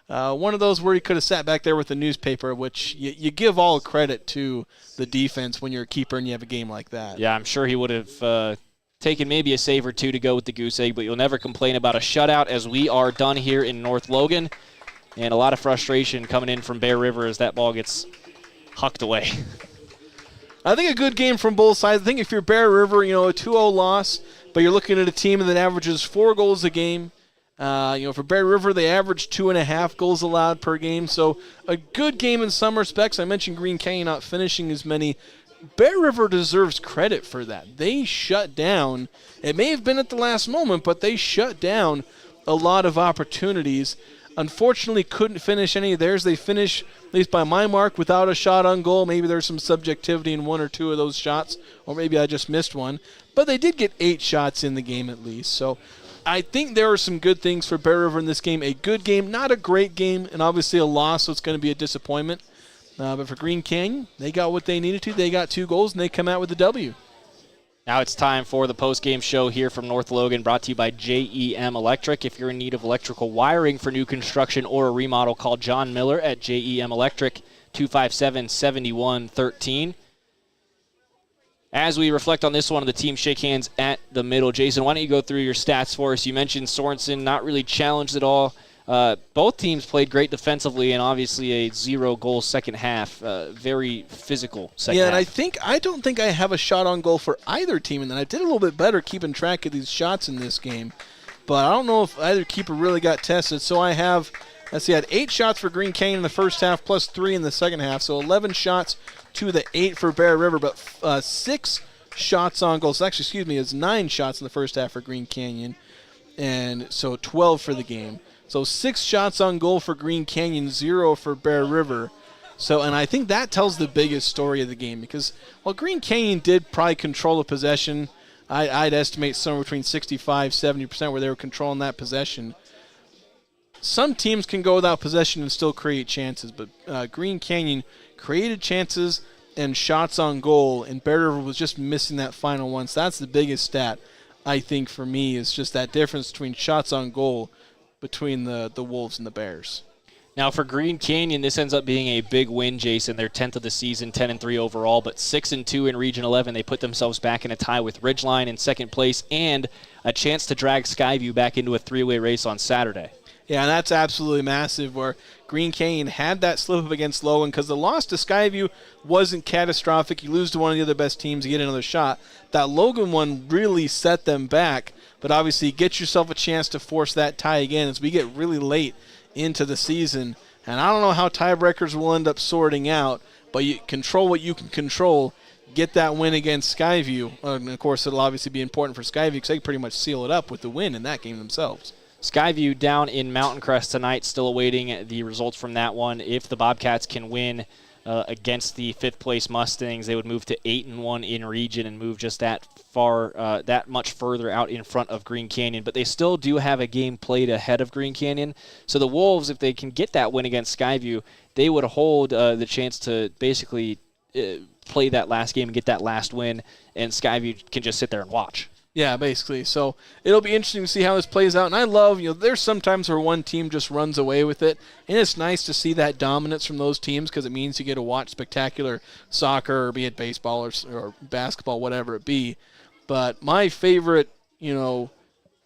one of those where he could have sat back there with the newspaper, which you give all credit to the defense when you're a keeper and you have a game like that. Yeah, I'm sure he would have taken maybe a save or two to go with the goose egg, but you'll never complain about a shutout as we are done here in North Logan. And a lot of frustration coming in from Bear River as that ball gets hucked away. I think a good game from both sides. I think if you're Bear River, a 2-0 loss, but you're looking at a team that averages 4 goals a game. For Bear River, they average 2.5 goals allowed per game. So a good game in some respects. I mentioned Green Canyon not finishing as many. Bear River deserves credit for that. They shut down. It may have been at the last moment, but they shut down a lot of opportunities. Unfortunately, couldn't finish any of theirs. They finished, at least by my mark, without a shot on goal. Maybe there's some subjectivity in 1 or 2 of those shots, or maybe I just missed one. But they did get 8 shots in the game at least. So I think there are some good things for Bear River in this game. A good game, not a great game, and obviously a loss, so it's going to be a disappointment. But for Green Canyon, they got what they needed to. They got 2 goals, and they come out with the W. Now it's time for the post-game show here from North Logan, brought to you by JEM Electric. If you're in need of electrical wiring for new construction or a remodel, call John Miller at JEM Electric, 257-7113. As we reflect on this one, the team shake hands at the middle. Jason, why don't you go through your stats for us? You mentioned Sorensen not really challenged at all. Both teams played great defensively, and obviously a 0-goal second half. Very physical second half. Yeah, and I don't think I have a shot on goal for either team, and then I did a little bit better keeping track of these shots in this game. But I don't know if either keeper really got tested. So I have, I had 8 shots for Green Canyon in the first half, plus 3 in the second half. So 11 shots to the 8 for Bear River, but 6 shots on goal. So actually, it's 9 shots in the first half for Green Canyon, and so 12 for the game. So 6 shots on goal for Green Canyon, 0 for Bear River. So, and I think that tells the biggest story of the game because while Green Canyon did probably control the possession, I'd estimate somewhere between 65-70% where they were controlling that possession. Some teams can go without possession and still create chances, but Green Canyon created chances and shots on goal, and Bear River was just missing that final one. So that's the biggest stat, I think, for me, is just that difference between shots on goal between the Wolves and the Bears. Now for Green Canyon, this ends up being a big win, Jason. They're 10th of the season, 10-3 overall, but 6-2 in Region 11. They put themselves back in a tie with Ridgeline in second place and a chance to drag Skyview back into a three-way race on Saturday. Yeah, and that's absolutely massive where Green Canyon had that slip up against Logan because the loss to Skyview wasn't catastrophic. You lose to one of the other best teams, you get another shot. That Logan one really set them back, but obviously get yourself a chance to force that tie again as we get really late into the season. And I don't know how tiebreakers will end up sorting out, but you control what you can control. Get that win against Skyview. And of course, it'll obviously be important for Skyview because they pretty much seal it up with the win in that game themselves. Skyview down in Mountain Crest tonight, still awaiting the results from that one. If the Bobcats can win against the fifth-place Mustangs, they would move to 8-1 in region and move just that much further out in front of Green Canyon. But they still do have a game played ahead of Green Canyon. So the Wolves, if they can get that win against Skyview, they would hold the chance to basically play that last game and get that last win, and Skyview can just sit there and watch. Yeah, basically. So it'll be interesting to see how this plays out. And I love, there's sometimes where one team just runs away with it. And it's nice to see that dominance from those teams because it means you get to watch spectacular soccer, or be it baseball or basketball, whatever it be. But my favorite,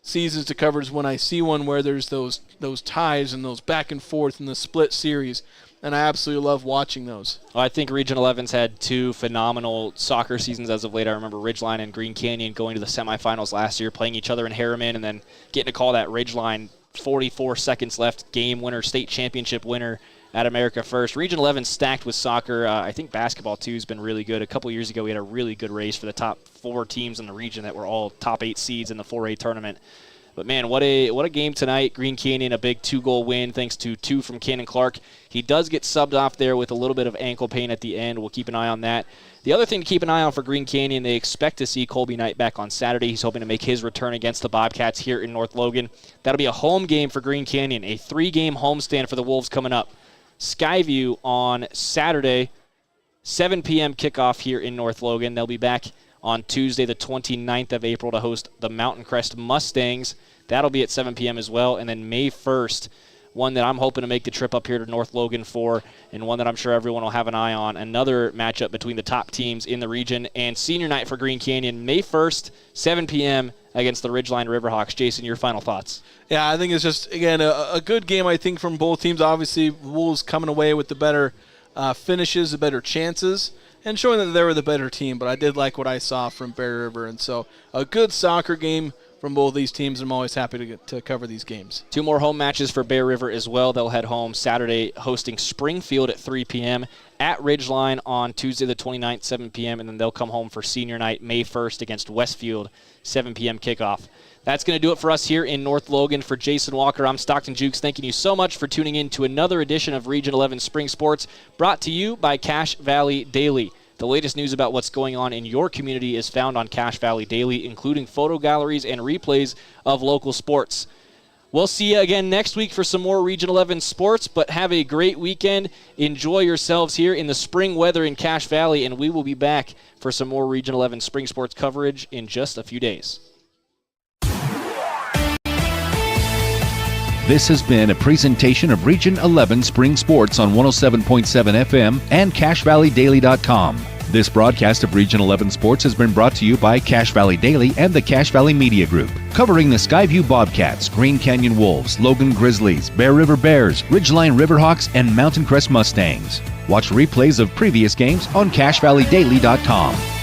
seasons to cover is when I see one where there's those ties and those back and forth in the split series. And I absolutely love watching those. Well, I think Region 11's had two phenomenal soccer seasons as of late. I remember Ridgeline and Green Canyon going to the semifinals last year, playing each other in Harriman, and then getting to call that Ridgeline 44 seconds left game winner, state championship winner at America First. Region 11 stacked with soccer. I think basketball, too, has been really good. A couple years ago, we had a really good race for the top 4 teams in the region that were all top 8 seeds in the 4A tournament. But, man, what a game tonight. Green Canyon, a big 2-goal win thanks to 2 from Cannon Clark. He does get subbed off there with a little bit of ankle pain at the end. We'll keep an eye on that. The other thing to keep an eye on for Green Canyon, they expect to see Colby Knight back on Saturday. He's hoping to make his return against the Bobcats here in North Logan. That'll be a home game for Green Canyon, a 3-game homestand for the Wolves coming up. Skyview on Saturday, 7 p.m. kickoff here in North Logan. They'll be back on Tuesday, the 29th of April, to host the Mountain Crest Mustangs. That'll be at 7 p.m. as well. And then May 1st, one that I'm hoping to make the trip up here to North Logan for, and one that I'm sure everyone will have an eye on, another matchup between the top teams in the region, and senior night for Green Canyon, May 1st, 7 p.m. against the Ridgeline Riverhawks. Jason, your final thoughts? Yeah, I think it's just, again, a good game, I think, from both teams. Obviously, Wolves coming away with the better finishes, the better chances, and showing that they were the better team. But I did like what I saw from Bear River, and so a good soccer game from both these teams. I'm always happy to cover these games. 2 more home matches for Bear River as well. They'll head home Saturday hosting Springfield at 3 p.m. at Ridgeline on Tuesday the 29th, 7 p.m., and then they'll come home for senior night May 1st against Westfield, 7 p.m. kickoff. That's going to do it for us here in North Logan. For Jason Walker, I'm Stockton Jukes. Thanking you so much for tuning in to another edition of Region 11 Spring Sports, brought to you by Cache Valley Daily. The latest news about what's going on in your community is found on Cache Valley Daily, including photo galleries and replays of local sports. We'll see you again next week for some more Region 11 sports, but have a great weekend. Enjoy yourselves here in the spring weather in Cache Valley, and we will be back for some more Region 11 spring sports coverage in just a few days. This has been a presentation of Region 11 Spring Sports on 107.7 FM and CacheValleyDaily.com. This broadcast of Region 11 Sports has been brought to you by Cache Valley Daily and the Cache Valley Media Group, covering the Skyview Bobcats, Green Canyon Wolves, Logan Grizzlies, Bear River Bears, Ridgeline Riverhawks, and Mountain Crest Mustangs. Watch replays of previous games on CacheValleyDaily.com.